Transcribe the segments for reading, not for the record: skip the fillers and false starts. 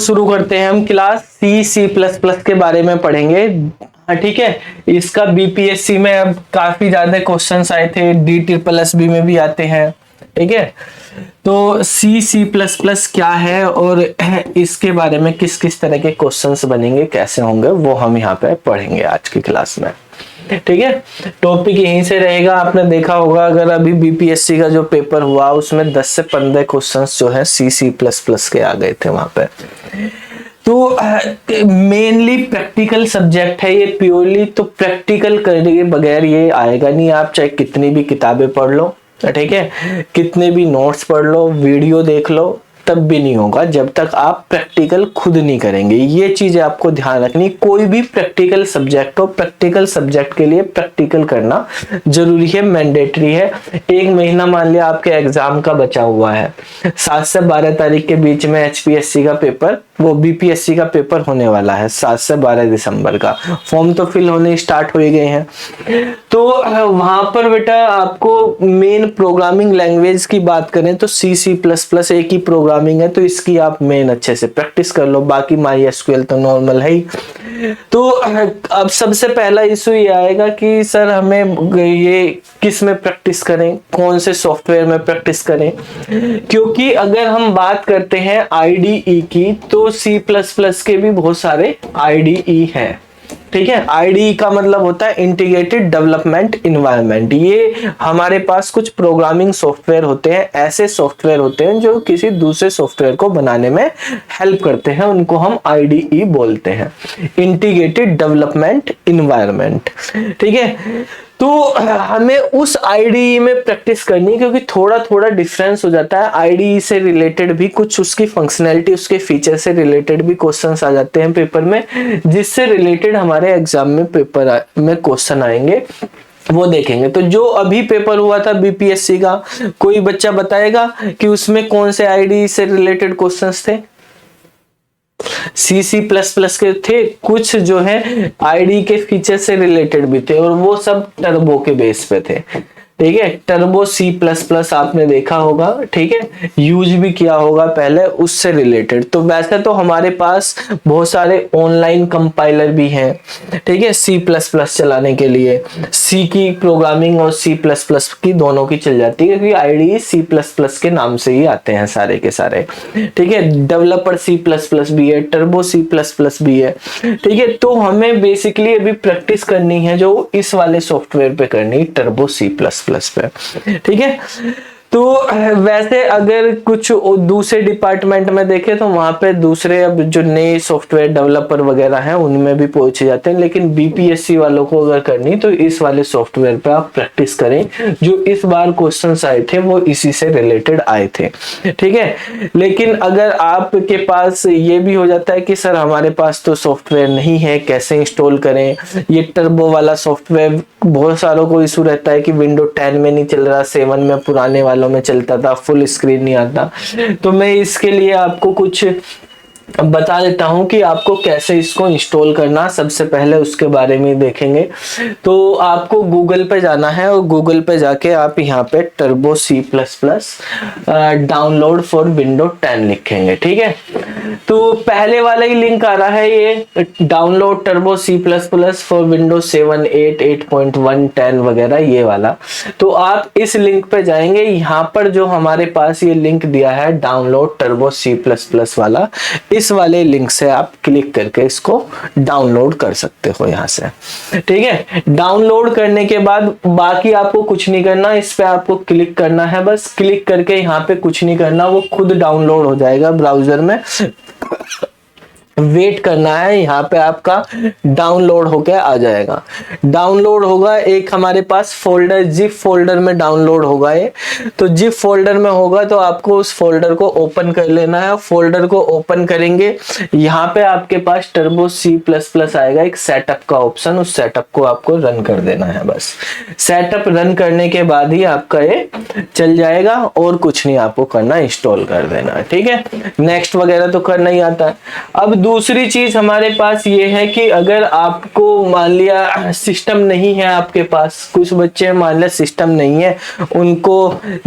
शुरू करते हैं हम क्लास सी प्लस प्लस के बारे में पढ़ेंगे। ठीक है, इसका बीपीएससी में अब काफी ज्यादा क्वेश्चंस आए थे, DSSB में भी आते हैं। ठीक है, तो सी प्लस प्लस क्या है और इसके बारे में किस किस तरह के क्वेश्चंस बनेंगे, कैसे होंगे, वो हम यहाँ पे पढ़ेंगे आज की क्लास में। ठीक है, टॉपिक यहीं से रहेगा। आपने देखा होगा अगर अभी बीपीएससी का जो पेपर हुआ उसमें 10 से 15 क्वेश्चंस जो है सी प्लस प्लस के आ गए थे वहां पे। तो मेनली प्रैक्टिकल सब्जेक्ट है ये, प्योरली तो प्रैक्टिकल करने के बगैर ये आएगा नहीं। आप चाहे कितनी भी किताबें पढ़ लो, ठीक है, कितने भी नोट्स पढ़ लो, वीडियो देख लो, तब भी नहीं होगा जब तक आप प्रैक्टिकल खुद नहीं करेंगे। ये चीज आपको ध्यान रखनी, कोई भी प्रैक्टिकल सब्जेक्ट हो, प्रैक्टिकल सब्जेक्ट के लिए प्रैक्टिकल करना जरूरी है, मैंडेटरी है। एक महीना मान लिया आपके एग्जाम का बचा हुआ है, 7 से 12 तारीख के बीच में एचपीएससी का पेपर, वो बीपीएससी का पेपर होने वाला है 7 से 12 दिसंबर का। फॉर्म तो फिल होने स्टार्ट हो ही गए हैं। तो वहां पर बेटा आपको मेन प्रोग्रामिंग लैंग्वेज की बात करें तो सी प्लस प्लस एक ही प्रोग्रामिंग है, तो इसकी आप मेन अच्छे से प्रैक्टिस कर लो। बाकी MySQL तो नॉर्मल है ही। तो अब सबसे पहला इशू ये आएगा कि सर हमें ये किस में प्रैक्टिस करें, कौन से सॉफ्टवेयर में प्रैक्टिस करें, क्योंकि अगर हम बात करते हैं IDE की तो सी प्लस प्लस के भी बहुत सारे IDE हैं। ठीक है, IDE का मतलब होता है इंटीग्रेटेड डेवलपमेंट इन्वायरमेंट। ये हमारे पास कुछ प्रोग्रामिंग सॉफ्टवेयर होते हैं, ऐसे सॉफ्टवेयर होते हैं जो किसी दूसरे सॉफ्टवेयर को बनाने में हेल्प करते हैं, उनको हम IDE बोलते हैं, इंटीग्रेटेड डेवलपमेंट इन्वायरमेंट। ठीक है, तो हमें उस IDE में प्रैक्टिस करनी, क्योंकि थोड़ा थोड़ा डिफरेंस हो जाता है। IDE से रिलेटेड भी कुछ उसकी फंक्शनैलिटी, उसके फीचर से रिलेटेड भी क्वेश्चंस आ जाते हैं पेपर में, जिससे रिलेटेड हमारे एग्जाम में पेपर में क्वेश्चन आएंगे, वो देखेंगे। तो जो अभी पेपर हुआ था बीपीएससी का, कोई बच्चा बताएगा कि उसमें कौन से IDE से रिलेटेड क्वेश्चंस थे? सी प्लस प्लस के थे, कुछ जो है IDE के फीचर से रिलेटेड भी थे, और वो सब टर्बो के बेस पे थे। ठीक है, टर्बो सी प्लस प्लस आपने देखा होगा, ठीक है, यूज भी किया होगा पहले, उससे रिलेटेड। तो वैसे तो हमारे पास बहुत सारे ऑनलाइन कंपाइलर भी हैं, ठीक है, सी प्लस प्लस चलाने के लिए। सी की प्रोग्रामिंग और सी प्लस प्लस की दोनों की चल जाती है, क्योंकि IDE सी प्लस प्लस के नाम से ही आते हैं सारे के सारे। ठीक है, डेवलपर सी प्लस प्लस भी है, टर्बो सी प्लस प्लस भी है। ठीक है, तो हमें बेसिकली अभी प्रैक्टिस करनी है जो इस वाले सॉफ्टवेयर पे करनी, टर्बो सी प्लस प्लस पे। ठीक है, तो वैसे अगर कुछ दूसरे डिपार्टमेंट में देखें तो वहां पे दूसरे अब जो नए सॉफ्टवेयर डेवलपर वगैरह हैं उनमें भी पहुंचे जाते हैं, लेकिन बीपीएससी वालों को अगर करनी तो इस वाले सॉफ्टवेयर पे आप प्रैक्टिस करें। जो इस बार क्वेश्चंस आए थे वो इसी से रिलेटेड आए थे। ठीक है, लेकिन अगर आपके पास ये भी हो जाता है कि सर हमारे पास तो सॉफ्टवेयर नहीं है, कैसे इंस्टॉल करें, ये टर्बो वाला सॉफ्टवेयर बहुत सारों को इशू रहता है कि विंडो 10 में नहीं चल रहा, 7 में पुराने वालों में चलता था, फुल स्क्रीन नहीं आता। तो मैं इसके लिए आपको कुछ बता देता हूं कि आपको कैसे इसको इंस्टॉल करना। सबसे पहले उसके बारे में देखेंगे। तो आपको गूगल पे जाना है और गूगल पे जाके आप यहाँ पे Turbo C plus plus download for window 10 लिखेंगे। ठीक है, तो पहले वाला ही लिंक आ रहा है, ये download Turbo C plus plus for window 7, 8, 8.1, 10 वगैरह, ये वाला। तो आप इस लिंक पे जाएंगे, यहाँ पर जो हमारे पास ये लिंक दिया है download Turbo C plus plus वाला, इस वाले लिंक से आप क्लिक करके इसको डाउनलोड कर सकते हो यहाँ से। ठीक है, डाउनलोड करने के बाद बाकी आपको कुछ नहीं करना, इस पे आपको क्लिक करना है, बस क्लिक करके यहाँ पे कुछ नहीं करना, वो खुद डाउनलोड हो जाएगा ब्राउजर में। वेट करना है, यहाँ पे आपका डाउनलोड होकर आ जाएगा। डाउनलोड होगा, एक हमारे पास फोल्डर जिप फोल्डर में डाउनलोड होगा ये। तो जिप फोल्डर में होगा तो आपको उस फोल्डर को ओपन कर लेना है। फोल्डर को ओपन करेंगे, यहाँ पे आपके पास टर्बो सी प्लस प्लस आएगा, एक सेटअप का ऑप्शन, उस सेटअप को आपको रन कर देना है। बस सेटअप रन करने के बाद ही आपका ये चल जाएगा, और कुछ नहीं आपको करना, इंस्टॉल कर देना है। ठीक है, नेक्स्ट वगैरह तो करना ही आता है। अब दूसरी चीज हमारे पास ये है कि अगर आपको मान लिया सिस्टम नहीं है आपके पास, कुछ बच्चे मान लिया सिस्टम नहीं है, उनको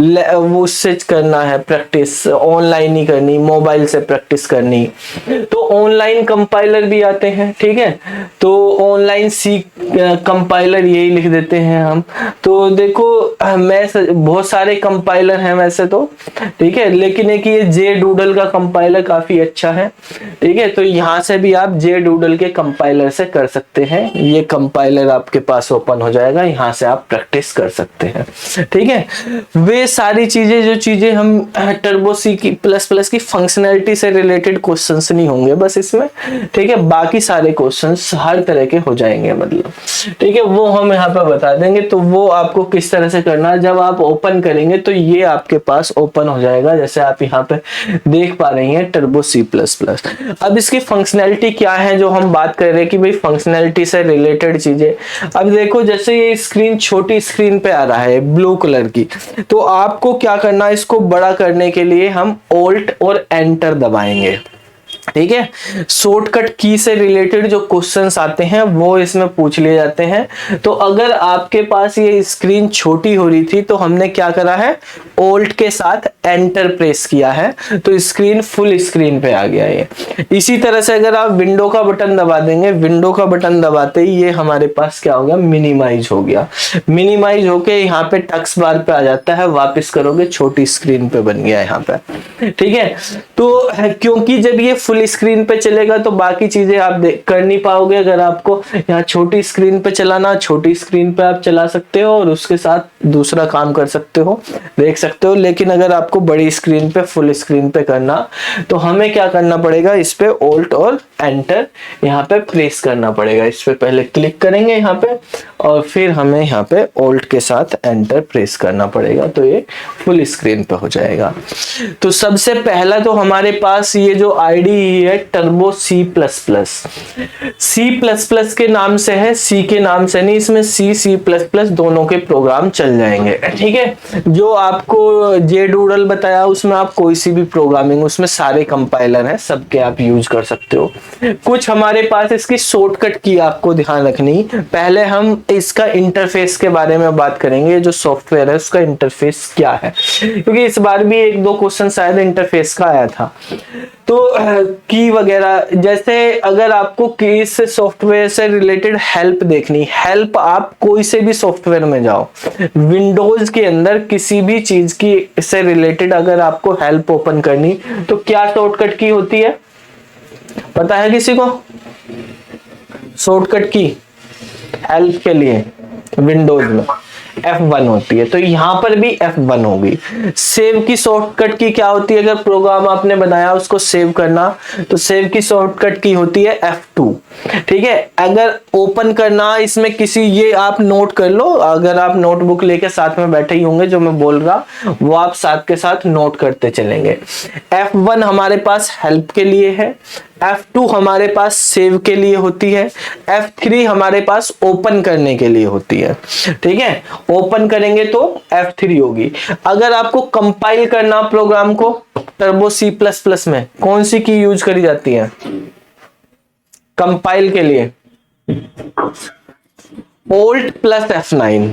वो उससे करना है प्रैक्टिस, ऑनलाइन ही करनी, मोबाइल से प्रैक्टिस करनी, तो ऑनलाइन कंपाइलर भी आते हैं। ठीक है, तो ऑनलाइन सी कंपाइलर यही लिख देते हैं हम। तो देखो मैं बहुत सारे कंपाइलर हैं वैसे तो, ठीक है, लेकिन एक ये जे डूडल का कंपाइलर काफी अच्छा है। ठीक है, तो यहाँ से भी आप जे डूडल के कंपाइलर से कर सकते हैं। ये कंपाइलर आपके पास ओपन हो जाएगा, यहाँ से आप प्रैक्टिस कर सकते हैं। ठीक है, वे सारी चीजें जो चीजें हम टर्बो सी की प्लस प्लस की फंक्शनैलिटी से रिलेटेड क्वेश्चंस नहीं होंगे बस इसमें। ठीक है, बाकी सारे क्वेश्चंस हर तरह के हो जाएंगे मतलब। ठीक है, वो हम यहाँ पे बता देंगे। तो वो आपको किस तरह से करना है, जब आप ओपन करेंगे तो ये आपके पास ओपन हो जाएगा, जैसे आप यहाँ पे देख पा रही हैं टर्बो सी प्लस प्लस। अब इसकी फंक्शनैलिटी क्या है जो हम बात कर रहे हैं कि भाई फंक्शनैलिटी से रिलेटेड चीजें। अब देखो जैसे ये स्क्रीन छोटी स्क्रीन पे आ रहा है ब्लू कलर की, तो आपको क्या करना है, इसको बड़ा करने के लिए हम ऑल्ट और एंटर दबाएंगे। ठीक है, शॉर्टकट की से रिलेटेड जो क्वेश्चंस आते हैं वो इसमें पूछ लिए जाते हैं। तो अगर आपके पास ये स्क्रीन छोटी हो रही थी तो हमने क्या करा है, ऑल्ट के साथ एंटर प्रेस किया है, तो स्क्रीन फुल स्क्रीन पे आ गया ये। इसी तरह से अगर आप विंडो का बटन दबा देंगे, विंडो का बटन दबाते ही ये हमारे पास क्या हो गया, मिनिमाइज हो गया। मिनिमाइज होके यहाँ पे टक्स बार पे आ जाता है, वापस करोगे छोटी स्क्रीन पे बन गया यहाँ पे। ठीक है, तो क्योंकि जब ये फुल स्क्रीन पे चलेगा तो बाकी चीजें आप कर नहीं पाओगे। अगर आपको यहाँ छोटी स्क्रीन पे चलाना, छोटी स्क्रीन पे आप चला सकते हो और उसके साथ दूसरा काम कर सकते हो, देख सकते हो। लेकिन अगर आपको बड़ी स्क्रीन पे, फुल स्क्रीन पे करना, तो हमें क्या करना पड़ेगा, इस पे ऑल्ट और एंटर यहाँ पे प्रेस करना पड़ेगा। इस पे पहले क्लिक करेंगे यहाँ पे और फिर हमें यहाँ पे ऑल्ट के साथ एंटर प्रेस करना पड़ेगा, तो ये फुल स्क्रीन पे हो जाएगा। तो सबसे पहला तो हमारे पास ये जो आईडी है Turbo C plus plus. C plus plus के नाम से है, सी के नाम से नहीं, इसमें सी प्लस प्लस दोनों के प्रोग्राम चल जाएंगे। ठीक है, जो आपको जे डूडल बताया उसमें आप कोई सी भी प्रोग्रामिंग, उसमें सारे कंपाइलर हैं, सबके आप यूज कर सकते हो। कुछ हमारे पास इसकी शॉर्टकट की आपको ध्यान रखनी। पहले हम इसका इंटरफेस के बारे में बात करेंगे, जो सॉफ्टवेयर है उसका इंटरफेस क्या है, क्योंकि इस बार भी एक दो क्वेश्चन शायद इंटरफेस का आया था। तो की वगैरह, जैसे अगर आपको की से सॉफ्टवेयर से रिलेटेड हेल्प देखनी, हेल्प आप कोई से भी सॉफ्टवेयर में जाओ, विंडोज के अंदर किसी भी चीज की से रिलेटेड अगर आपको हेल्प ओपन करनी, तो क्या शॉर्टकट की होती है, पता है किसी को? शॉर्टकट की हेल्प के लिए विंडोज में F1 होती है, तो यहां पर भी F1 होगी। सेव की शॉर्टकट की क्या होती है, अगर प्रोग्राम आपने बनाया उसको सेव करना, तो सेव की शॉर्टकट की होती है F2। ठीक है, अगर ओपन करना इसमें किसी, ये आप नोट कर लो, अगर आप नोटबुक लेके साथ में बैठे ही होंगे, जो मैं बोल रहा वो आप साथ के साथ नोट करते चलेंगे। F1 हमारे पास हेल्प के लिए है, F2 हमारे पास सेव के लिए होती है, F3 हमारे पास ओपन करने के लिए होती है। ठीक है, ओपन करेंगे तो F3 होगी। अगर आपको कंपाइल करना प्रोग्राम को टर्बो सी प्लस प्लस में, कौन सी की यूज करी जाती है कंपाइल के लिए? Alt plus F9।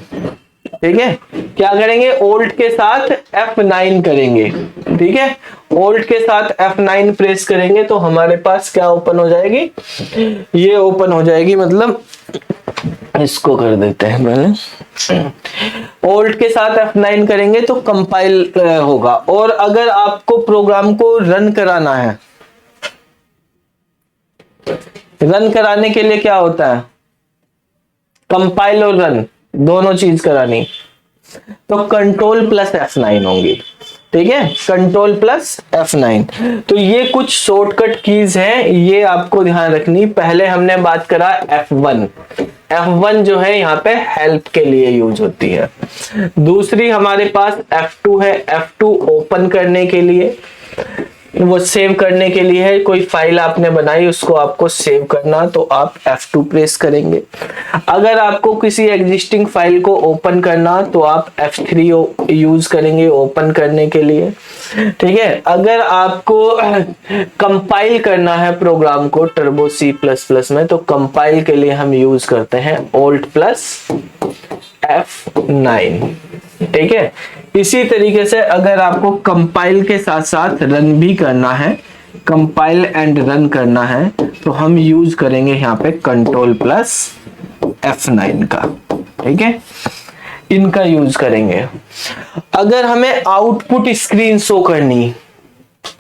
ठीक है, क्या करेंगे, ऑल्ट के साथ F9 करेंगे। ठीक है, ऑल्ट के साथ F9 प्रेस करेंगे तो हमारे पास क्या ओपन हो जाएगी, ये ओपन हो जाएगी। मतलब इसको कर देते हैं पहले, ऑल्ट के साथ F9 करेंगे तो कंपाइल होगा। और अगर आपको प्रोग्राम को रन कराना है, रन कराने के लिए क्या होता है, कंपाइल और रन दोनों चीज करानी, तो कंट्रोल प्लस F9 होंगी। ठीक है, कंट्रोल प्लस F9। तो ये कुछ शॉर्टकट कीज हैं, ये आपको ध्यान रखनी। पहले हमने बात करा F1, F1 जो है यहाँ पे हेल्प के लिए यूज होती है। दूसरी हमारे पास F2 है, F2 ओपन करने के लिए। वो सेव करने के लिए है, कोई फाइल आपने बनाई उसको आपको सेव करना, तो आप F2 प्रेस करेंगे। अगर आपको किसी एग्जिस्टिंग फाइल को ओपन करना तो आप F3 यूज करेंगे ओपन करने के लिए, ठीक है। अगर आपको कंपाइल करना है प्रोग्राम को टर्बो C++ में, तो कंपाइल के लिए हम यूज करते हैं Alt+F9, ठीक है। इसी तरीके से अगर आपको कंपाइल के साथ साथ रन भी करना है, कंपाइल एंड रन करना है, तो हम यूज करेंगे यहाँ पे Ctrl+F9 का, ठीक है, इनका यूज करेंगे। अगर हमें आउटपुट स्क्रीन शो करनी,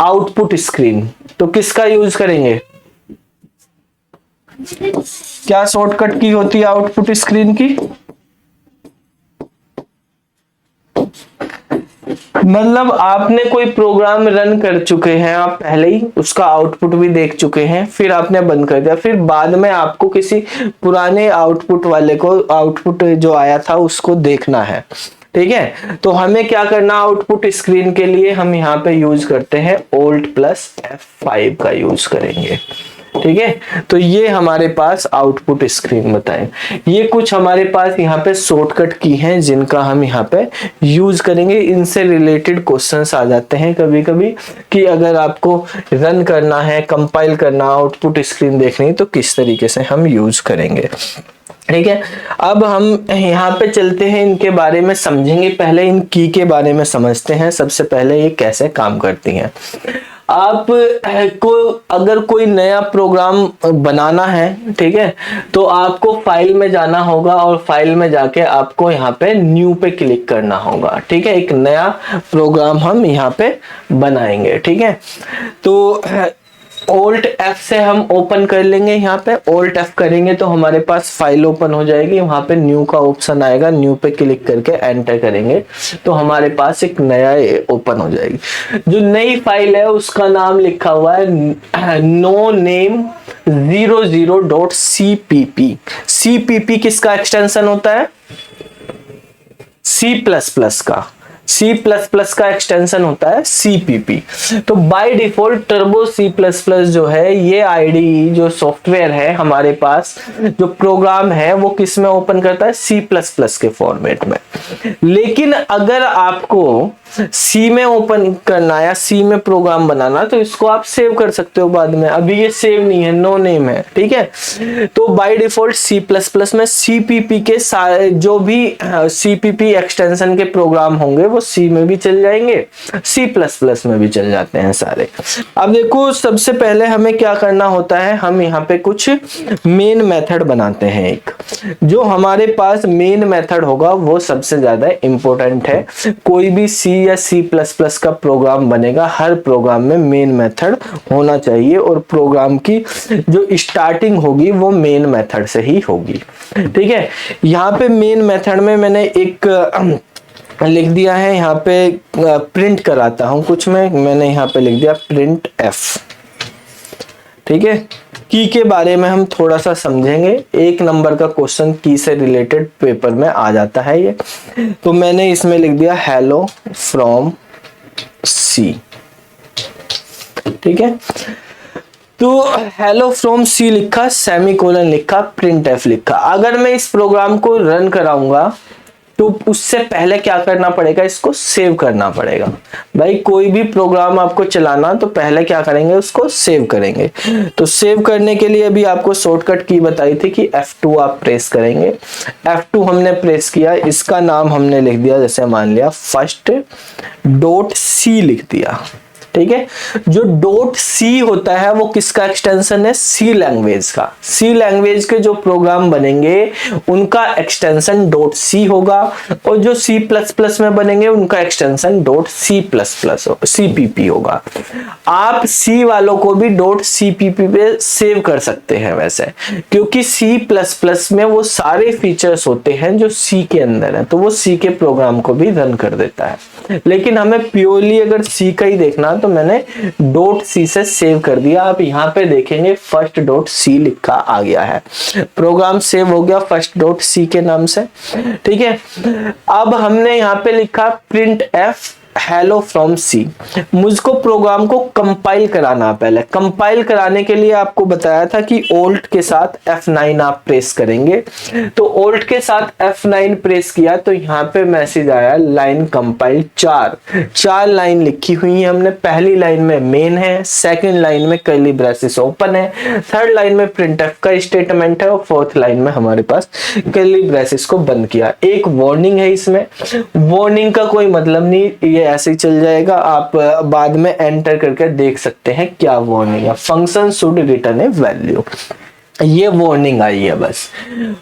आउटपुट स्क्रीन, तो किसका यूज करेंगे? क्या शॉर्टकट की होती है आउटपुट स्क्रीन की? मतलब आपने कोई प्रोग्राम रन कर चुके हैं, आप पहले ही उसका आउटपुट भी देख चुके हैं, फिर आपने बंद कर दिया, फिर बाद में आपको किसी पुराने आउटपुट वाले को, आउटपुट जो आया था उसको देखना है, ठीक है। तो हमें क्या करना, आउटपुट स्क्रीन के लिए हम यहाँ पे यूज करते हैं Alt+F5 का यूज करेंगे, ठीक है। तो ये हमारे पास आउटपुट स्क्रीन बताएं। ये कुछ हमारे पास यहाँ पे शॉर्टकट की हैं जिनका हम यहाँ पे यूज करेंगे। इनसे रिलेटेड क्वेश्चंस आ जाते हैं कभी कभी कि अगर आपको रन करना है, कंपाइल करना, आउटपुट स्क्रीन देखनी, तो किस तरीके से हम यूज करेंगे, ठीक है। अब हम यहाँ पे चलते हैं, इनके बारे में समझेंगे। पहले इन की के बारे में समझते हैं। सबसे पहले ये कैसे काम करती हैं। आप को अगर कोई नया प्रोग्राम बनाना है, ठीक है, तो आपको फाइल में जाना होगा और फाइल में जाके आपको यहाँ पे न्यू पे क्लिक करना होगा, ठीक है। एक नया प्रोग्राम हम यहाँ पे बनाएंगे, ठीक है। तो Alt+F से हम ओपन कर लेंगे। यहाँ पे Alt+F करेंगे तो हमारे पास फाइल ओपन हो जाएगी। वहां पे न्यू का ऑप्शन आएगा, न्यू पे क्लिक करके एंटर करेंगे तो हमारे पास एक नया ओपन हो जाएगी। जो नई फाइल है उसका नाम लिखा हुआ है noname00.cpp। cpp किसका एक्सटेंशन होता है? C++ का। C++ का एक्सटेंशन होता है CPP। तो बाय डिफॉल्ट टर्बो C++ जो है, ये आईडी जो सॉफ्टवेयर है हमारे पास, जो प्रोग्राम है वो किस में ओपन करता है? C++ के फॉर्मेट में। लेकिन अगर आपको C में ओपन करना या C में प्रोग्राम बनाना, तो इसको आप सेव कर सकते हो बाद में। अभी ये सेव नहीं है, नो नेम है, ठीक है। तो बाय डिफॉल्ट C++ में CPP के सारे जो भी CPP एक्सटेंशन के प्रोग्राम होंगे वो C में भी चल जाएंगे, C++ में भी चल जाते हैं सारे। अब देखो, सबसे पहले हमें क्या करना होता है, हम यहाँ पे कुछ मेन मेथड बनाते हैं। एक जो हमारे पास मेन मेथड होगा वो सबसे ज्यादा इंपॉर्टेंट है। कोई भी C या C++ का प्रोग्राम बनेगा, हर प्रोग्राम में मेन मेथड होना चाहिए और प्रोग्राम की जो स्टार्टिंग होगी वो मेन मेथड से ही होगी, ठीक है। यहाँ पे मेन मेथड में मैंने एक लिख दिया है, यहाँ पे प्रिंट कराता हूं कुछ मैंने यहाँ पे लिख दिया प्रिंट f, ठीक है। की के बारे में हम थोड़ा सा समझेंगे। 1 नंबर का क्वेश्चन की से रिलेटेड पेपर में आ जाता है ये। तो मैंने इसमें लिख दिया हेलो फ्रॉम C, ठीक है। तो हेलो फ्रॉम C लिखा, सेमीकोलन लिखा, प्रिंट f लिखा। अगर मैं इस प्रोग्राम को रन कराऊंगा तो उससे पहले क्या करना पड़ेगा? इसको सेव करना पड़ेगा। भाई कोई भी प्रोग्राम आपको चलाना तो पहले क्या करेंगे? उसको सेव करेंगे। तो सेव करने के लिए अभी आपको शॉर्टकट की बताई थी कि F2 आप प्रेस करेंगे। F2 हमने प्रेस किया, इसका नाम हमने लिख दिया, जैसे मान लिया first.c लिख दिया, ठीक है। जो .c होता है वो किसका एक्सटेंशन है? C लैंग्वेज का। C लैंग्वेज के जो प्रोग्राम बनेंगे उनका एक्सटेंशन .c होगा और जो C++ में बनेंगे उनका एक्सटेंशन .cpp होगा। आप C वालों को भी .cpp पे सेव कर सकते हैं वैसे, क्योंकि C++ में वो सारे फीचर्स होते हैं जो C के अंदर है, तो वो C के प्रोग्राम को भी रन कर देता है। लेकिन हमें प्योरली अगर C का ही देखना तो मैंने .c से सेव कर दिया। आप यहाँ पे देखेंगे first.c लिखा आ गया है, प्रोग्राम सेव हो गया first.c के नाम से, ठीक है। अब हमने यहाँ पे लिखा प्रिंट f हेलो फ्रॉम सी। मुझको प्रोग्राम को कंपाइल कराना, पहले कंपाइल कराने के लिए आपको बताया था कि ओल्ट के साथ F9 आप प्रेस करेंगे। तो ओल्ट के साथ F9 प्रेस किया तो यहाँ पे मैसेज आया लाइन कंपाइल। चार लाइन लिखी हुई है हमने। पहली लाइन में मेन है, सेकंड लाइन में कर्ली ब्रेसेस ओपन है, थर्ड लाइन में प्रिंटफ का स्टेटमेंट है और फोर्थ लाइन में हमारे पास कर्ली ब्रेसेस को बंद किया। एक वार्निंग है इसमें, वार्निंग का कोई मतलब नहीं, ये ऐसे ही चल जाएगा, आप बाद में एंटर करके देख सकते हैं क्या वार्निंग है। Function should return A value, ये वार्निंग आई है बस।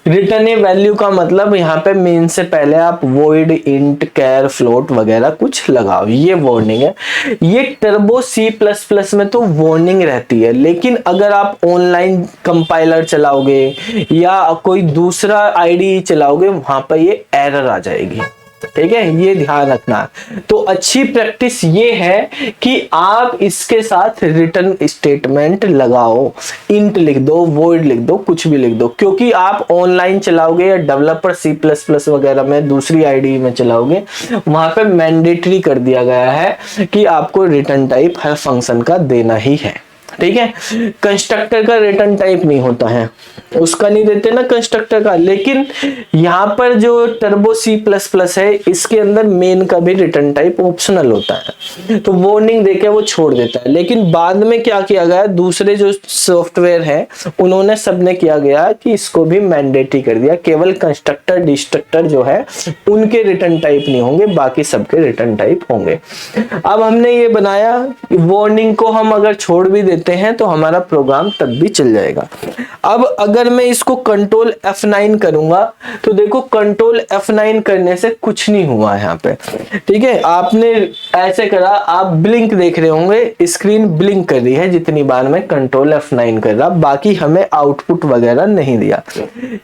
रिटर्न ए वैल्यू का मतलब यहाँ पे मेन से पहले आप वॉइड, इंट, कैर, फ्लोट वगैरह कुछ लगाओ, ये वार्निंग है। ये टर्बो C++ में तो वार्निंग रहती है, लेकिन अगर आप ऑनलाइन कंपाइलर चलाओगे या कोई दूसरा IDE चलाओगे वहां पर ये एरर आ जाएगी। ठीक है, ये ध्यान रखना। तो अच्छी प्रैक्टिस ये है कि आप इसके साथ रिटर्न स्टेटमेंट लगाओ, इंट लिख दो, वॉइड लिख दो, कुछ भी लिख दो, क्योंकि आप ऑनलाइन चलाओगे या डेवलपर C++ वगैरह में दूसरी IDE में चलाओगे, वहां पे मैंडेटरी कर दिया गया है कि आपको रिटर्न टाइप हर फंक्शन का देना ही है। ठीक है, कंस्ट्रक्टर का रिटर्न टाइप नहीं होता है, उसका नहीं देते ना कंस्ट्रक्टर का, लेकिन यहाँ पर जो टर्बो C++ है इसके अंदर मेन का भी रिटर्न टाइप ऑप्शनल होता है, तो वार्निंग देके वो छोड़ देता है। लेकिन बाद में क्या किया गया, दूसरे जो सॉफ्टवेयर है उन्होंने सबने किया गया कि इसको भी मैंडेटरी कर दिया, केवल कंस्ट्रक्टर डिस्ट्रक्टर जो है उनके रिटर्न टाइप नहीं होंगे, बाकी सबके रिटर्न टाइप होंगे। अब हमने ये बनाया, वार्निंग को हम अगर छोड़ भी देते हैं तो हमारा प्रोग्राम तब भी चल जाएगा। अब अगर मैं इसको कंट्रोल F9 करूंगा तो देखो कंट्रोल F9 करने से कुछ नहीं हुआ यहाँ पे। ठीक है, आपने ऐसे करा, आप ब्लिंक देख रहे होंगे, स्क्रीन ब्लिंक कर रही है जितनी बार मैं कंट्रोल F9 कर रहा, बाकी हमें आउटपुट वगैरह नहीं दिया।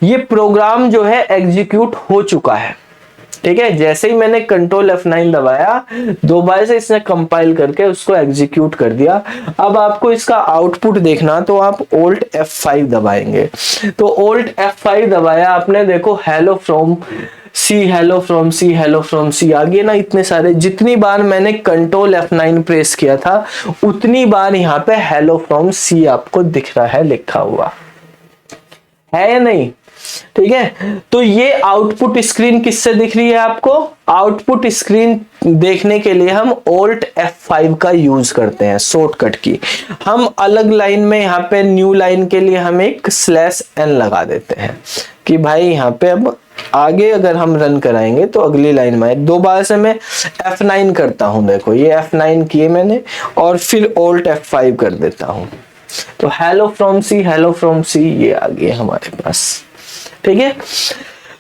ये प्रोग्राम जो है एग्जीक्यूट हो चुका है। ठीक है, जैसे ही मैंने कंट्रोल F9 दबाया, दोबारा से इसने कंपाइल करके उसको एग्जीक्यूट कर दिया। अब आपको इसका आउटपुट देखना तो आप Alt F5 दबाएंगे, तो Alt F5 दबाया आपने, देखो hello from C, hello from C, hello from C आ गए ना इतने सारे। जितनी बार मैंने कंट्रोल F9 प्रेस किया था उतनी बार यहाँ पे हेलो फ्रॉम सी आपको दिख रहा है लिखा हुआ है या नहीं। ठीक है, तो ये आउटपुट स्क्रीन किससे दिख रही है आपको, आउटपुट स्क्रीन देखने के लिए हम Alt F5 का यूज करते हैं, शॉर्टकट की। हम अलग लाइन में यहाँ पे न्यू लाइन के लिए हम एक /n लगा देते हैं कि भाई यहाँ पे अब आगे अगर हम रन कराएंगे तो अगली लाइन में। दोबारा से मैं F9 करता हूं, देखो ये F9 किए मैंने और फिर Alt F5 कर देता हूं, तो hello from C, hello from C ये आ गया हमारे पास। ठीक है,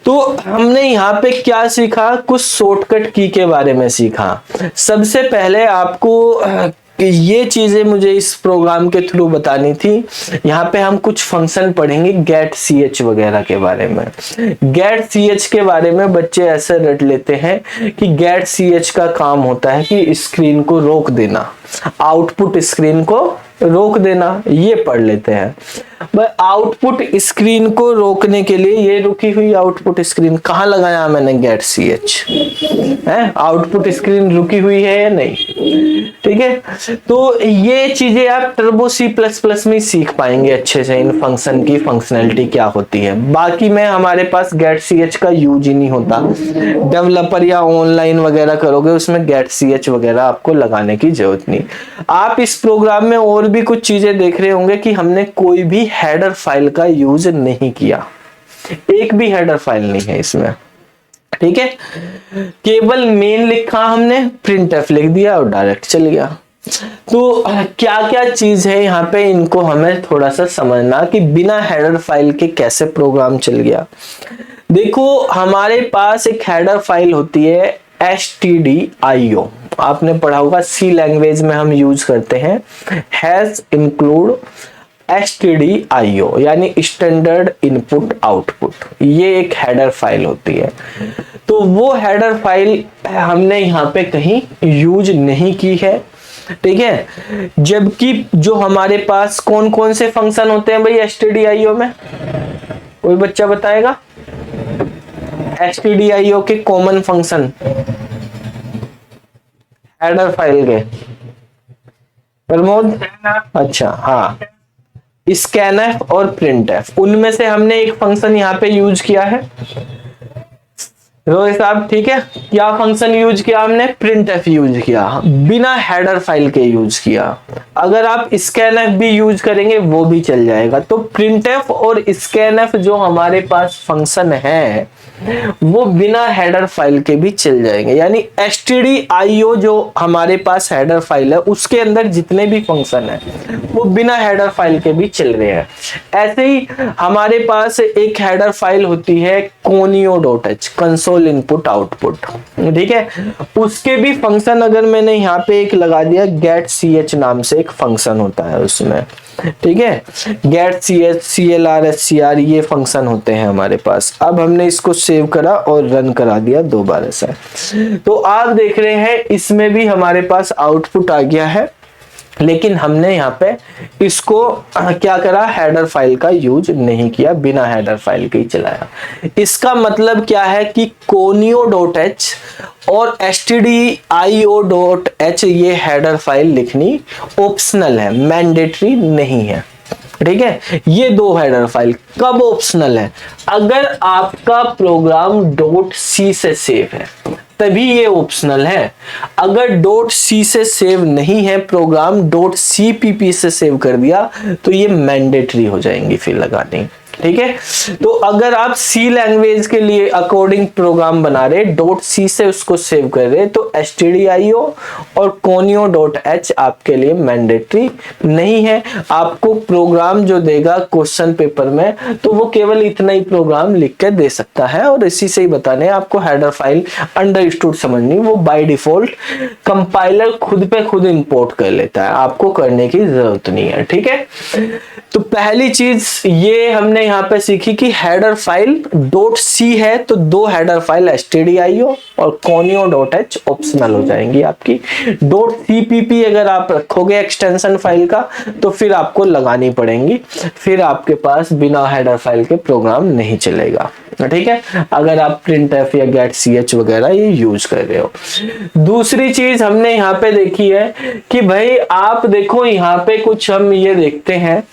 तो हमने यहाँ पे क्या सीखा, कुछ शॉर्टकट की के बारे में सीखा। सबसे पहले आपको ये चीजें मुझे इस प्रोग्राम के थ्रू बतानी थी। यहाँ पे हम कुछ फंक्शन पढ़ेंगे get ch वगैरह के बारे में। get ch के बारे में बच्चे ऐसे रट लेते हैं कि get ch का काम होता है कि स्क्रीन को रोक देना, आउटपुट स्क्रीन को रोक देना, ये पढ़ लेते हैं। आउटपुट स्क्रीन को रोकने के लिए ये रुकी हुई आउटपुट स्क्रीन कहाँ लगाया मैंने get ch है, आउटपुट स्क्रीन रुकी हुई है या नहीं। ठीक है, तो ये चीजें आप टर्बो C++ में सीख पाएंगे अच्छे से, इन फंक्शन की फंक्शनैलिटी क्या होती है। बाकी में हमारे पास get ch का यूज ही नहीं होता, डेवलपर या ऑनलाइन वगैरह करोगे उसमें get ch वगैरह आपको लगाने की जरूरत नहीं। आप इस प्रोग्राम में और भी कुछ चीजें देख रहे होंगे कि हमने कोई भी हेडर फाइल का यूज नहीं किया, एक भी हेडर फाइल नहीं है इसमें। ठीक है, केवल मेन लिखा हमने, printf लिख दिया और डायरेक्ट चल गया। तो क्या क्या चीज है यहाँ पे, इनको हमें थोड़ा सा समझना कि बिना हेडर फाइल के कैसे प्रोग्राम चल गया। देखो हमारे पास एक हेडर फाइल होती है stdio, आपने पढ़ा होगा सी लैंग्वेज में हम यूज करते हैं हैज इंक्लूड stdio यानी स्टैंडर्ड इनपुट आउटपुट, ये एक हेडर फाइल होती है। तो वो हेडर फाइल हमने यहाँ पे कहीं यूज नहीं की है। ठीक है, जबकि जो हमारे पास कौन कौन से फंक्शन होते हैं भाई stdio में, कोई बच्चा बताएगा stdio के कॉमन फंक्शन। हेडर फाइल के प्रमोद, अच्छा हाँ, स्कैनफ और प्रिंटफ, उनमें से हमने एक फंक्शन यहाँ पे यूज किया है रोहित साहब, ठीक है। क्या फंक्शन यूज किया हमने? प्रिंटफ यूज किया, बिना हेडर फाइल के यूज किया। अगर आप स्कैनफ भी यूज करेंगे वो भी चल जाएगा। तो प्रिंटफ और स्कैनफ जो हमारे पास फंक्शन है वो बिना हेडर फाइल के भी चल जाएंगे, यानी stdio जो हमारे पास हेडर फाइल है उसके अंदर जितने भी फंक्शन है वो बिना हेडर फाइल के भी चल रहे हैं। ऐसे ही हमारे पास एक हेडर फाइल होती है conio.h, कंसोल इनपुट आउटपुट, ठीक है। उसके भी फंक्शन अगर मैंने यहाँ पे एक लगा दिया, गेट ch नाम से एक फंक्शन होता है उसमें, ठीक है। गेट ch, clr, scr ये फंक्शन होते हैं हमारे पास। अब हमने इसको सेव करा और रन करा दिया दोबारा से, तो आप देख रहे हैं इसमें भी हमारे पास आउटपुट आ गया है, लेकिन हमने यहाँ पे इसको क्या करा, हेडर फाइल का यूज नहीं किया, बिना हेडर फाइल के ही चलाया। इसका मतलब क्या है कि conio.h और stdio.h ये हेडर फाइल लिखनी ऑप्शनल है, मैंडेटरी नहीं है, ठीक है। ये दो हेडर फाइल कब ऑप्शनल है? अगर आपका प्रोग्राम .c से सेव है तभी ये ऑप्शनल है। अगर .c से सेव नहीं है प्रोग्राम, .cpp से सेव कर दिया तो ये मैंडेटरी हो जाएंगी फिर लगानी, ठीक है। तो अगर आप सी लैंग्वेज के लिए अकॉर्डिंग प्रोग्राम बना रहे, .c से उसको सेव कर रहे, तो stdio और conio.h आपके लिए मैंडेटरी नहीं है। आपको प्रोग्राम जो देगा क्वेश्चन पेपर में तो वो केवल इतना ही प्रोग्राम लिख के दे सकता है, और इसी से ही बताने आपको हेडर फाइल अंडरस्टूड समझनी, वो बाय डिफॉल्ट कंपाइलर खुद पे खुद इंपोर्ट कर लेता है, आपको करने की जरूरत नहीं है, ठीक है। तो पहली चीज ये हमने यहाँ पे सीखी कि हेडर फाइल .c है तो दो हेडर फाइल stdio और conio.h ऑप्शनल हो जाएंगी आपकी। .cpp अगर आप रखोगे एक्सटेंशन फाइल का तो फिर आपको लगानी पड़ेंगी, फिर आपके पास बिना हेडर फाइल के प्रोग्राम नहीं चलेगा, ठीक है, अगर आप printf या get ch वगैरह ये यूज कर रहे हो। दूसरी चीज हमने यहाँ पे देखी है कि भाई आप देखो यहाँ पे कुछ हम ये देखते हैं,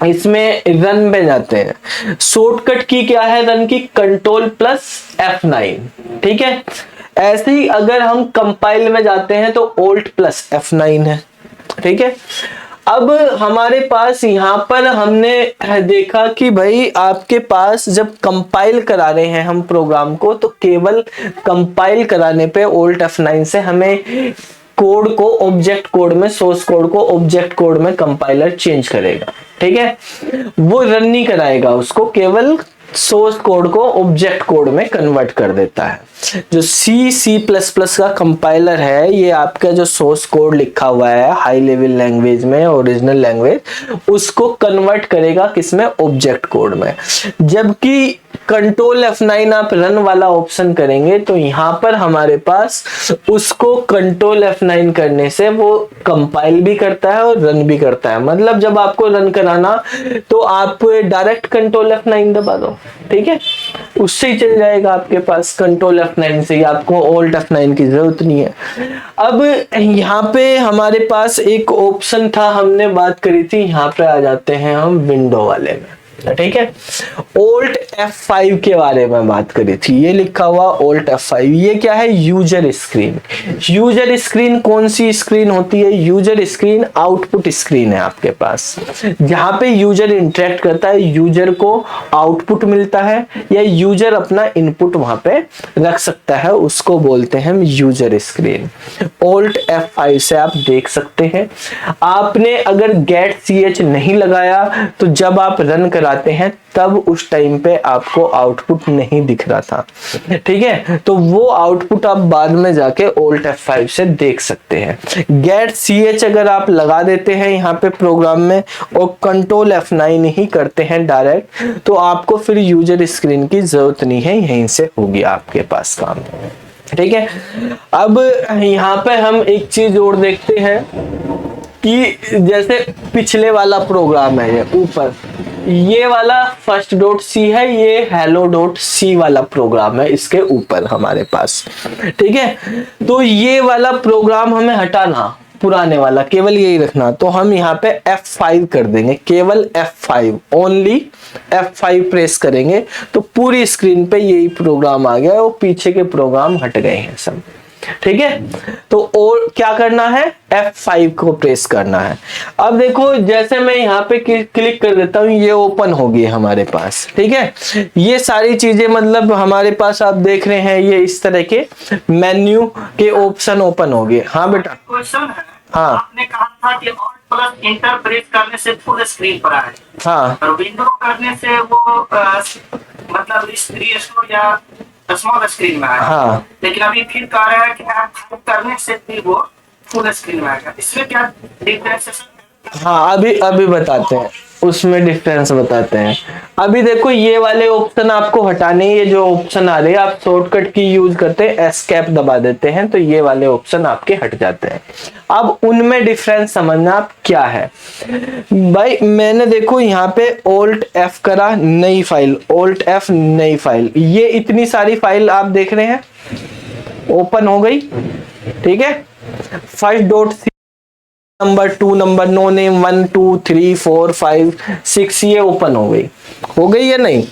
इसमें रन पे जाते हैं, शॉर्टकट की क्या है रन की, Ctrl+F9, ठीक है। ऐसे ही अगर हम कंपाइल में जाते हैं तो Alt+F9 है, ठीक है। अब हमारे पास यहाँ पर हमने देखा कि भाई आपके पास जब कंपाइल करा रहे हैं हम प्रोग्राम को, तो केवल कंपाइल कराने पे Alt+F9 से हमें कोड को ऑब्जेक्ट कोड में, सोर्स कोड को ऑब्जेक्ट कोड में कंपाइलर चेंज करेगा, ठीक है। वो रन नहीं कराएगा उसको, केवल सोर्स कोड को ऑब्जेक्ट कोड में कन्वर्ट कर देता है। जो C++ का कंपाइलर है, ये आपका जो सोर्स कोड लिखा हुआ है हाई लेवल लैंग्वेज में, ओरिजिनल लैंग्वेज, उसको कन्वर्ट करेगा किसमें, ऑब्जेक्ट कोड में। जबकि Ctrl+F9 आप रन वाला ऑप्शन करेंगे तो यहाँ पर हमारे पास उसको Ctrl+F9 करने से वो कंपाइल भी करता है और रन भी करता है। मतलब जब आपको रन कराना तो आप डायरेक्ट Ctrl+F9 दबा दो, ठीक है, उससे ही चल जाएगा आपके पास, Ctrl+F9 से ही, आपको Alt+F9 की जरूरत नहीं है। अब यहाँ पे हमारे पास एक ऑप्शन था, हमने बात करी थी, यहाँ पे आ जाते हैं हम विंडो वाले में, ठीक है। Alt+F5 के बारे में बात करी थी, ये लिखा हुआ Alt+F5, ये क्या है, यूजर स्क्रीन। यूजर स्क्रीन कौन सी स्क्रीन होती है? यूजर स्क्रीन आउटपुट स्क्रीन है आपके पास, जहां पे यूजर इंटरेक्ट करता है, यूजर को आउटपुट मिलता है या यूजर अपना इनपुट वहां पे रख सकता है, उसको बोलते हैं हम यूजर स्क्रीन। Alt+F5 से आप देख सकते हैं। आपने अगर get ch नहीं लगाया तो जब आप रन कराते हैं तब उस टाइम पे आपको आउटपुट नहीं दिख रहा था, ठीक है। तो वो आउटपुट आप बाद में जाके Alt+F5 से देख सकते हैं। get ch अगर आप लगा देते हैं यहाँ पे प्रोग्राम में और Ctrl+F9 ही करते हैं डायरेक्ट, तो आपको फिर यूजर स्क्रीन की जरूरत नहीं है, यहीं से होगी आपके पास काम, ठीक है। अब यहाँ पे हम एक चीज और देखते हैं कि जैसे पिछले वाला प्रोग्राम है ये ऊपर, ये वाला फर्स्ट डॉट सी है, ये हेलो डॉट सी वाला प्रोग्राम है इसके ऊपर हमारे पास, ठीक है। तो ये वाला प्रोग्राम हमें हटाना, पुराने वाला केवल यही रखना, तो हम यहाँ पे F5 कर देंगे, केवल F5, ओनली F5 प्रेस करेंगे तो पूरी स्क्रीन पे यही प्रोग्राम आ गया, वो पीछे के प्रोग्राम हट गए हैं सब, ठीक है। तो और क्या करना है, F5 को प्रेस करना है। अब देखो जैसे मैं यहाँ पे क्लिक कर देता हूँ, ये ओपन होगी हमारे पास, ठीक है। ये सारी चीजें मतलब हमारे पास आप देख रहे हैं, ये इस तरह के मेन्यू के ऑप्शन ओपन हो गए। हाँ बेटा, क्वेश्चन है, हाँ आपने कहा था कि ऑल्ट प्लस इंटर प्रेस करने से फुल स्क्रीन पर आए, हाँ और विंडो करने से वो मतलब रीस्टोर या स्मॉल स्क्रीन में आएगा। हाँ। लेकिन अभी फिर कह रहा है कि F5 करने से फिर वो फुल स्क्रीन में आएगा, इसमें क्या डिफरेंस है? हाँ अभी बताते हैं, उसमें डिफरेंस बताते हैं। अभी देखो ये वाले ऑप्शन आपको हटाने, ये जो ऑप्शन आ रहे हैं आप शॉर्टकट की यूज करते हैं, एस्केप दबा देते हैं तो ये वाले ऑप्शन आपके हट जाते हैं। अब उनमें डिफरेंस समझना आप क्या है भाई। मैंने देखो यहाँ पे Alt F करा, नई फाइल, Alt F नई फाइल, ये इतनी सारी फाइल आप देख रहे हैं ओपन हो गई, ठीक है। First dot C, number 2, number no name 1 2 3 4 5 6, ये ओपन हो गई या नहीं।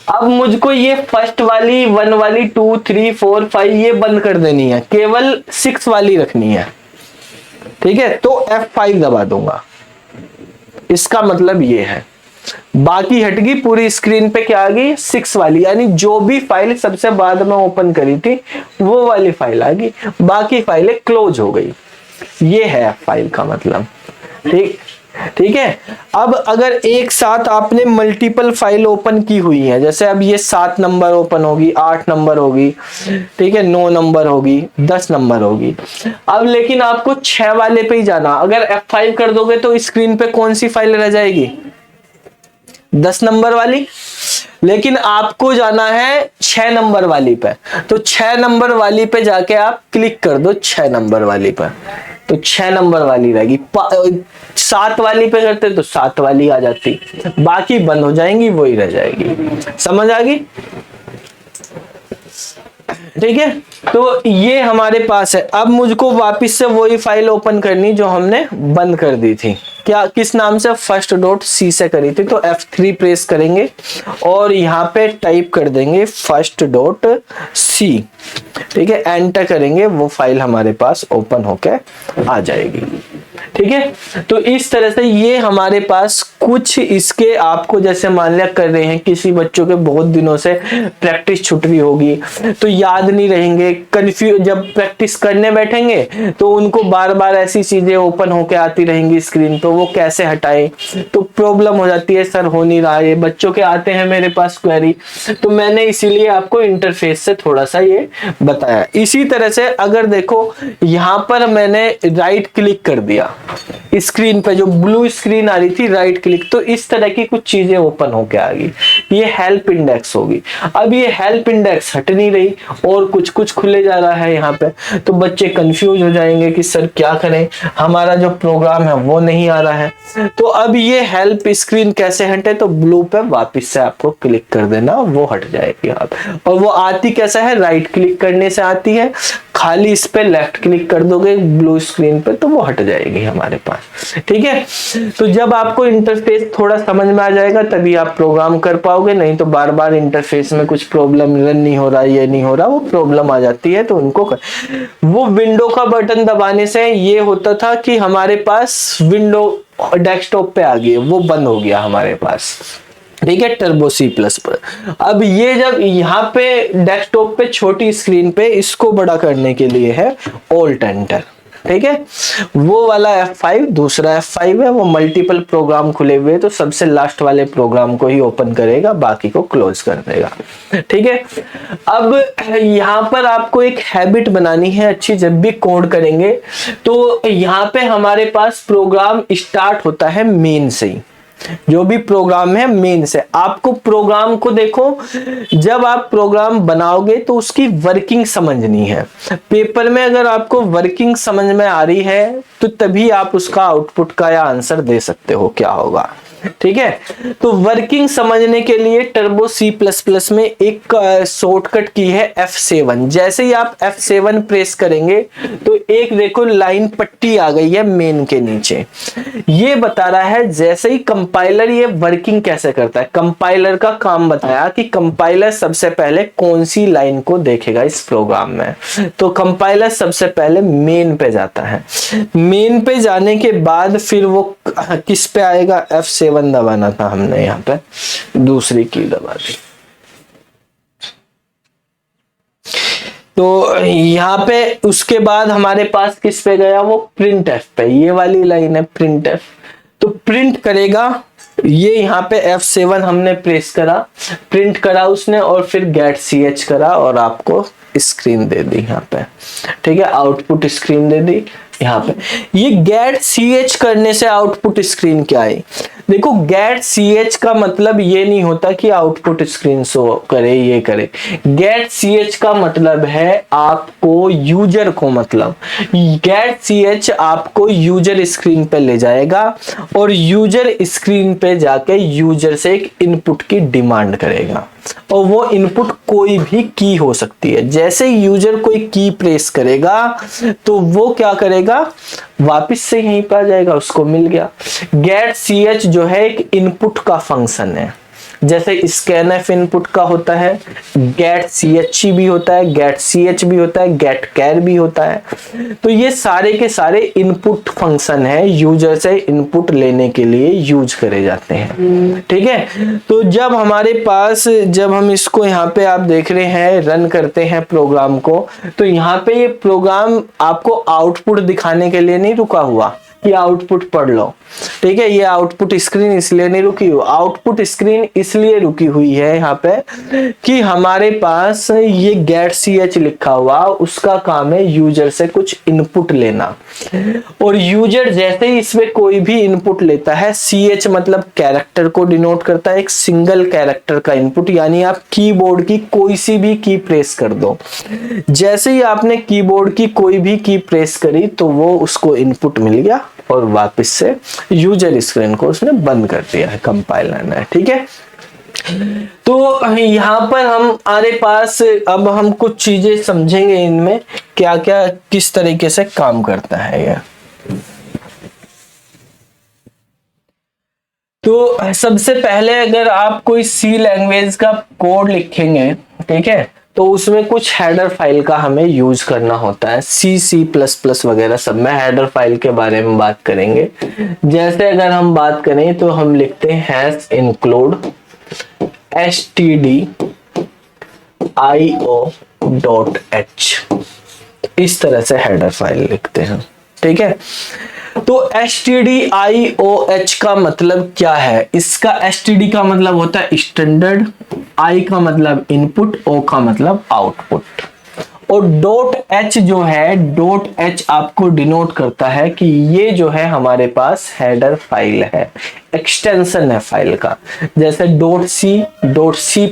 अब मुझको ये फर्स्ट वाली 1 वाली 2 3 4 5 ये बंद कर देनी है, केवल 6 वाली रखनी है, ठीक है। तो F5 दबा दूंगा, इसका मतलब ये है। बाकी हट गई, पूरी स्क्रीन पे क्या आ गई, 6 वाली, यानी जो भी फाइल सबसे बाद में ओपन करी थी वो वाली फाइल आ गई, बाकी फाइलें क्लोज हो गई। ये है फाइल का मतलब, ठीक है। अब अगर एक साथ आपने मल्टीपल फाइल ओपन की हुई है, जैसे अब ये 7 नंबर ओपन होगी, 8 नंबर होगी, ठीक है, 9 नंबर होगी, 10 नंबर होगी। अब लेकिन आपको 6 वाले पे ही जाना, अगर F5 कर दोगे तो स्क्रीन पे कौन सी फाइल रह जाएगी, 10 नंबर वाली। लेकिन आपको जाना है 6 नंबर वाली पे, तो 6 नंबर वाली पे जाके आप क्लिक कर दो 6 नंबर वाली पे, तो 6 नंबर वाली रहेगी। 7 वाली पे करते तो 7 वाली आ जाती, बाकी बंद हो जाएंगी, वही रह जाएगी। समझ आ गई, ठीक है। तो ये हमारे पास है। अब मुझको वापस से वही फाइल ओपन करनी जो हमने बंद कर दी थी, क्या किस नाम से, फर्स्ट डॉट सी से करी थी, तो F3 प्रेस करेंगे और यहाँ पे टाइप कर देंगे फर्स्ट डॉट सी, ठीक है, एंटर करेंगे, वो फाइल हमारे पास ओपन होके आ जाएगी, ठीक है। तो इस तरह से ये हमारे पास कुछ इसके, आपको जैसे मान लिया कर रहे हैं, किसी बच्चों के बहुत दिनों से प्रैक्टिस छूट रही होगी तो याद नहीं रहेंगे, कंफ्यूज, जब प्रैक्टिस करने बैठेंगे तो उनको बार बार ऐसी चीजें ओपन होके आती रहेंगी स्क्रीन पे, वो कैसे हटाए, तो प्रॉब्लम हो जाती है, सर हो नहीं रहा है, बच्चों के आते हैं मेरे पास क्वेरी, तो मैंने इसीलिए आपको इंटरफेस से थोड़ा सा ये बताया। इसी तरह से अगर देखो यहाँ पर मैंने राइट क्लिक कर दिया स्क्रीन पे, जो ब्लू स्क्रीन आ रही थी, राइट क्लिक, तो इस तरह की कुछ चीजें ओपन होके आ गई, ये हेल्प इंडेक्स होगी। अब ये हेल्प इंडेक्स हट नहीं रही और कुछ कुछ खुले जा रहा है यहाँ पे, तो बच्चे कंफ्यूज हो जाएंगे कि सर क्या करें, हमारा जो प्रोग्राम है वो नहीं आ रहा है। तो अब ये हेल्प स्क्रीन कैसे हटे, तो ब्लू पे वापस से आपको क्लिक कर देना, वो हट जाएगी आप। और वो आती कैसा है, राइट क्लिक करने से आती है, खाली इस पे लेफ्ट क्लिक कर दोगे ब्लू स्क्रीन पे तो वो हट जाएगी हमारे पास, ठीक है। तो जब आपको इंटरफेस थोड़ा समझ में आ जाएगा तभी आप प्रोग्राम कर पाओगे, नहीं तो बार बार इंटरफेस में कुछ प्रॉब्लम, रन नहीं हो रहा, ये नहीं हो रहा, वो प्रॉब्लम आ जाती है। तो उनको वो विंडो का बटन दबाने से ये होता था कि हमारे पास विंडो डेस्कटॉप पे आ गई, वो बंद हो गया हमारे पास, ठीक है, टर्बो सी प्लस पर। अब ये जब यहाँ पे डेस्कटॉप पे छोटी स्क्रीन पे इसको बड़ा करने के लिए है ऑल्ट एंटर, ठीक है। वो वाला F5, दूसरा F5 है, वो मल्टीपल प्रोग्राम खुले हुए तो सबसे लास्ट वाले प्रोग्राम को ही ओपन करेगा, बाकी को क्लोज कर देगा, ठीक है। अब यहाँ पर आपको एक हैबिट बनानी है अच्छी, जब भी कोड करेंगे तो यहाँ पे हमारे पास प्रोग्राम स्टार्ट होता है मेन से ही, जो भी प्रोग्राम है मेन से। आपको प्रोग्राम को देखो, जब आप प्रोग्राम बनाओगे तो उसकी वर्किंग समझनी है। पेपर में अगर आपको वर्किंग समझ में आ रही है तो तभी आप उसका आउटपुट का या आंसर दे सकते हो क्या होगा। ठीक है, तो वर्किंग समझने के लिए टर्बो C++ में एक शॉर्टकट की है F7। जैसे ही आप F7 प्रेस करेंगे तो एक देखो लाइन पट्टी आ गई है मेन के नीचे। ये बता रहा है जैसे ही कंपाइलर ये वर्किंग कैसे करता है। कंपाइलर का काम बताया कि कंपाइलर सबसे पहले कौन सी लाइन को देखेगा इस प्रोग्राम में। तो कंपाइलर सबसे पहले मेन पे जाता है। मेन पे जाने के बाद फिर वो किस पे आएगा, F7 दबाना था हमने, यहाँ पे दूसरी की दबा दी। तो यहाँ पे उसके बाद हमारे पास किस पे गया, वो प्रिंट एफ पे। ये वाली लाइन है प्रिंट एफ, तो प्रिंट करेगा। ये यहाँ पे F7 हमने प्रेस करा, प्रिंट करा उसने, और फिर गेट CH करा और आपको स्क्रीन दे दी यहाँ पे। ठीक है, आउटपुट स्क्रीन दे दी यहाँ पे। ये गेट CH करने से आउटपुट स्क्रीन क्या है, देखो गेट CH का मतलब ये नहीं होता कि आउटपुट स्क्रीन शो करे, ये करे। गेट CH का मतलब है आपको यूजर को, मतलब गेट CH आपको यूजर स्क्रीन पे ले जाएगा और यूजर स्क्रीन पे जाके यूजर से एक इनपुट की डिमांड करेगा, और वो इनपुट कोई भी की हो सकती है। जैसे यूजर कोई की प्रेस करेगा तो वो क्या करेगा, वापस से यहीं पर आ जाएगा, उसको मिल गया। गेट CH जो है एक इनपुट का फंक्शन है। जैसे स्कैनफ इनपुट का होता है, गेट CH भी होता है, गेट CH भी होता है, गेट कैर भी होता है। तो ये सारे के सारे इनपुट फंक्शन है, यूजर से इनपुट लेने के लिए यूज करे जाते हैं। ठीक है, तो जब हमारे पास, जब हम इसको यहाँ पे आप देख रहे हैं रन करते हैं प्रोग्राम को, तो यहाँ पे ये प्रोग्राम आपको आउटपुट दिखाने के लिए नहीं रुका हुआ कि आउटपुट पढ़ लो। ठीक है, ये आउटपुट स्क्रीन इसलिए नहीं रुकी हुई, आउटपुट स्क्रीन इसलिए रुकी हुई है यहाँ पे कि हमारे पास ये गेट CH लिखा हुआ, उसका काम है यूजर से कुछ इनपुट लेना। और यूजर जैसे ही इसमें कोई भी इनपुट लेता है, CH मतलब कैरेक्टर को डिनोट करता है, एक सिंगल कैरेक्टर का इनपुट, यानी आप कीबोर्ड की कोई सी भी की प्रेस कर दो। जैसे ही आपने कीबोर्ड की कोई भी की प्रेस करी तो वो उसको इनपुट मिल गया और वापस से यूजर स्क्रीन को उसने बंद कर दिया है कंपाइलर ने। ठीक है, तो यहाँ पर हमारे पास अब हम कुछ चीजें समझेंगे इनमें क्या क्या किस तरीके से काम करता है ये। तो सबसे पहले अगर आप कोई C लैंग्वेज का कोड लिखेंगे, ठीक है, तो उसमें कुछ हेडर फाइल का हमें यूज करना होता है। C++ वगैरह सब में हेडर फाइल के बारे में बात करेंगे। जैसे अगर हम बात करें तो हम लिखते हैं #include stdio.h, इस तरह से हेडर फाइल लिखते हैं। ठीक है, तो stdioh का मतलब क्या है, इसका std का मतलब होता है स्टैंडर्ड, i का मतलब इनपुट, o का मतलब आउटपुट, और .h जो है, .h आपको डिनोट करता है कि ये जो है हमारे पास हेडर फाइल है, एक्सटेंशन है फाइल का। जैसे .c, .c++,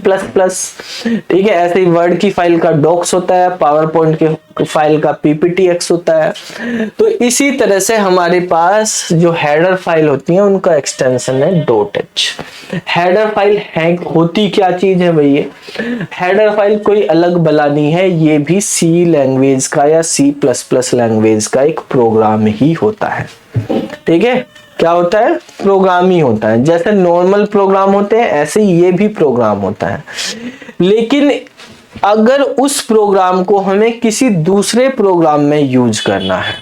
ठीक है, ऐसे ही वर्ड की फाइल का docs होता है, पावर पॉइंट के फाइल का pptx होता है। तो इसी तरह से हमारे पास जो हेडर फाइल होती है उनका एक्सटेंशन है .h। हेडर फाइल है होती क्या चीज है भैया, हेडर फाइल कोई अलग बला नहीं है, ये भी C लैंग्वेज का या C++ लैंग्वेज का एक प्रोग्राम ही होता है। ठीक है, क्या होता है, प्रोग्राम ही होता है। जैसे नॉर्मल प्रोग्राम होते हैं ऐसे ये भी प्रोग्राम होता है। लेकिन अगर उस प्रोग्राम को हमें किसी दूसरे प्रोग्राम में यूज करना है,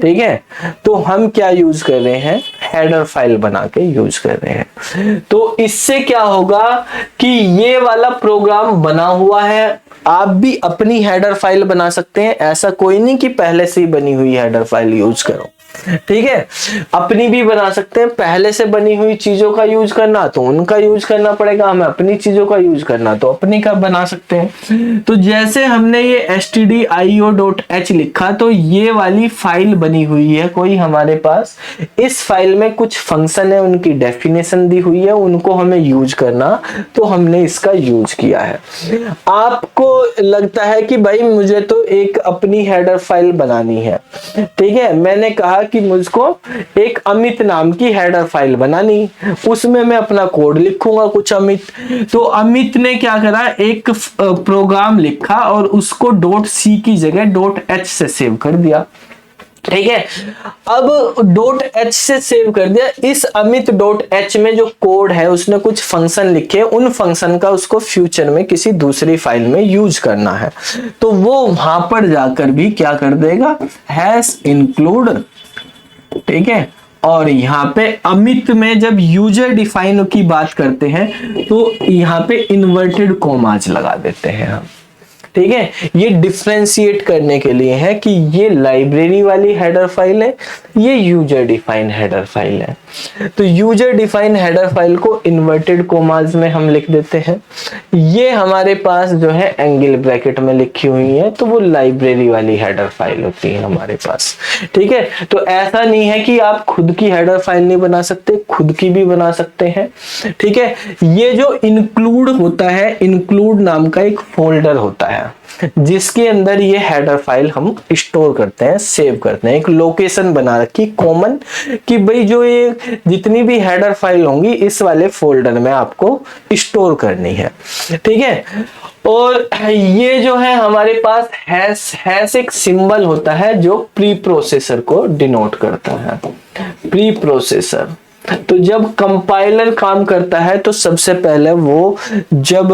ठीक है, तो हम क्या यूज कर रहे हैं, हेडर फाइल बना के यूज कर रहे हैं। तो इससे क्या होगा कि ये वाला प्रोग्राम बना हुआ है, आप भी अपनी हेडर फाइल बना सकते हैं। ऐसा कोई नहीं कि पहले से ही बनी हुई हेडर फाइल यूज करो। ठीक है, अपनी भी बना सकते हैं, पहले से बनी हुई चीजों का यूज करना तो उनका यूज करना पड़ेगा, हमें अपनी चीजों का यूज करना तो अपनी का बना सकते हैं। तो जैसे हमने ये stdio.h लिखा तो ये वाली फाइल बनी हुई है कोई हमारे पास, इस फाइल में कुछ फंक्शन है, उनकी डेफिनेशन दी हुई है, उनको हमें यूज करना, तो हमने इसका यूज किया है। आपको लगता है कि भाई मुझे तो एक अपनी हेडर फाइल बनानी है, ठीक है, मैंने कहा कि मुझको एक अमित नाम की हेडर फाइल बनानी, उसमें मैं अपना कोड लिखूंगा कुछ अमित। तो अमित ने क्या करा, एक प्रोग्राम लिखा और उसको .c की जगह .h से सेव कर दिया, ठीक है। अब .h से सेव कर दिया, इस अमित .h में जो कोड है उसने कुछ फंक्शन लिखे, उन फंक्शन का उसको फ्यूचर में किसी दूसरी फाइल में यूज करना है, तो वो वहां पर जाकर भी क्या कर देगा, हैश इंक्लूड, ठीक है। और यहाँ पे अमित में जब यूजर डिफाइन की बात करते हैं तो यहाँ पे इन्वर्टेड कोमाज लगा देते हैं हम, ठीक है। ये डिफरेंशिएट करने के लिए है कि ये लाइब्रेरी वाली हेडर फाइल है, ये यूजर डिफाइन हेडर फाइल है। तो यूजर डिफाइन हेडर फाइल को इन्वर्टेड कोमाज में हम लिख देते हैं, ये हमारे पास जो है एंगल ब्रैकेट में लिखी हुई है, तो वो लाइब्रेरी वाली हेडर फाइल होती है हमारे पास, ठीक है। तो ऐसा नहीं है कि आप खुद की हेडर फाइल नहीं बना सकते, खुद की भी बना सकते हैं, ठीक है। ये जो इंक्लूड होता है, इंक्लूड नाम का एक फोल्डर होता है जिसके अंदर ये हेडर फाइल हम स्टोर करते हैं, सेव करते हैं, एक लोकेशन बना रखी कॉमन कि भाई जो ये जितनी भी हेडर फाइल होंगी इस वाले फोल्डर में आपको स्टोर करनी है, ठीक है। और ये जो है हमारे पास हैश एक सिंबल होता है जो प्री प्रोसेसर को डिनोट करता है, प्री प्रोसेसर। तो जब कंपाइलर काम करता है तो सबसे पहले वो जब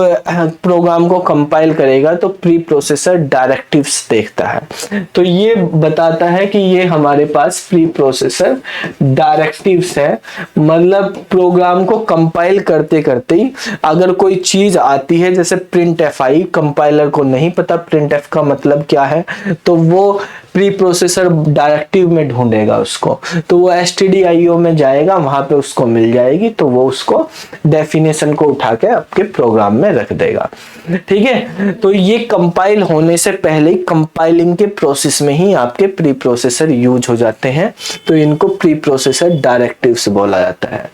प्रोग्राम को कंपाइल करेगा तो प्री प्रोसेसर डायरेक्टिव्स देखता है, तो ये बताता है कि ये हमारे पास प्री प्रोसेसर डायरेक्टिव्स है, मतलब प्रोग्राम को कंपाइल करते करते ही अगर कोई चीज आती है जैसे प्रिंट एफ आई, कंपाइलर को नहीं पता प्रिंट एफ का मतलब क्या है, तो वो प्री प्रोसेसर डायरेक्टिव में ढूंढेगा उसको, तो वो stdio में जाएगा, वहां पे उसको मिल जाएगी, तो वो उसको डेफिनेशन को उठा के आपके प्रोग्राम में रख देगा, ठीक है। तो ये कंपाइल होने से पहले कंपाइलिंग के प्रोसेस में ही आपके प्री प्रोसेसर यूज हो जाते हैं, तो इनको प्री प्रोसेसर डायरेक्टिव्स बोला जाता है।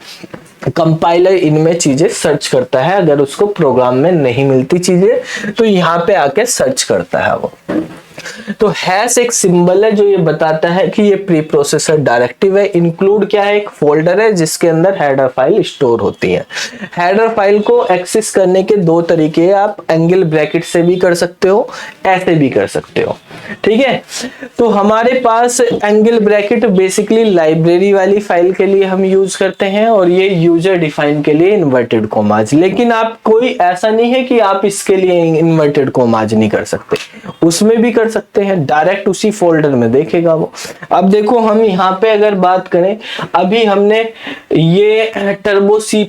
कंपाइलर इनमें चीजें सर्च करता है, अगर उसको प्रोग्राम में नहीं मिलती चीजें तो यहाँ पे आके सर्च करता है वो। तो हैश एक सिंबल है जो ये बताता है कि ये प्री प्रोसेसर डायरेक्टिव है। इंक्लूड क्या है, एक फोल्डर है जिसके अंदर हेडर फाइल स्टोर होती है। हेडर फाइल को एक्सेस करने के दो तरीके हैं, आप एंगल ब्रैकेट से भी कर सकते हो, ऐसे भी कर सकते हो, ठीक है। तो हमारे पास एंगल ब्रैकेट बेसिकली लाइब्रेरी वाली फाइल के लिए हम यूज करते हैं और ये यूजर डिफाइन के लिए इन्वर्टेड कोमाज। लेकिन आप कोई ऐसा नहीं है कि आप इसके लिए इन्वर्टेड कोमाज नहीं कर सकते, उसमें भी कर सकते हैं, डायरेक्ट उसी फोल्डर में देखेगा वो। अब देखो हम यहाँ पे अगर बात करें, अभी हमने ये टर्बो C++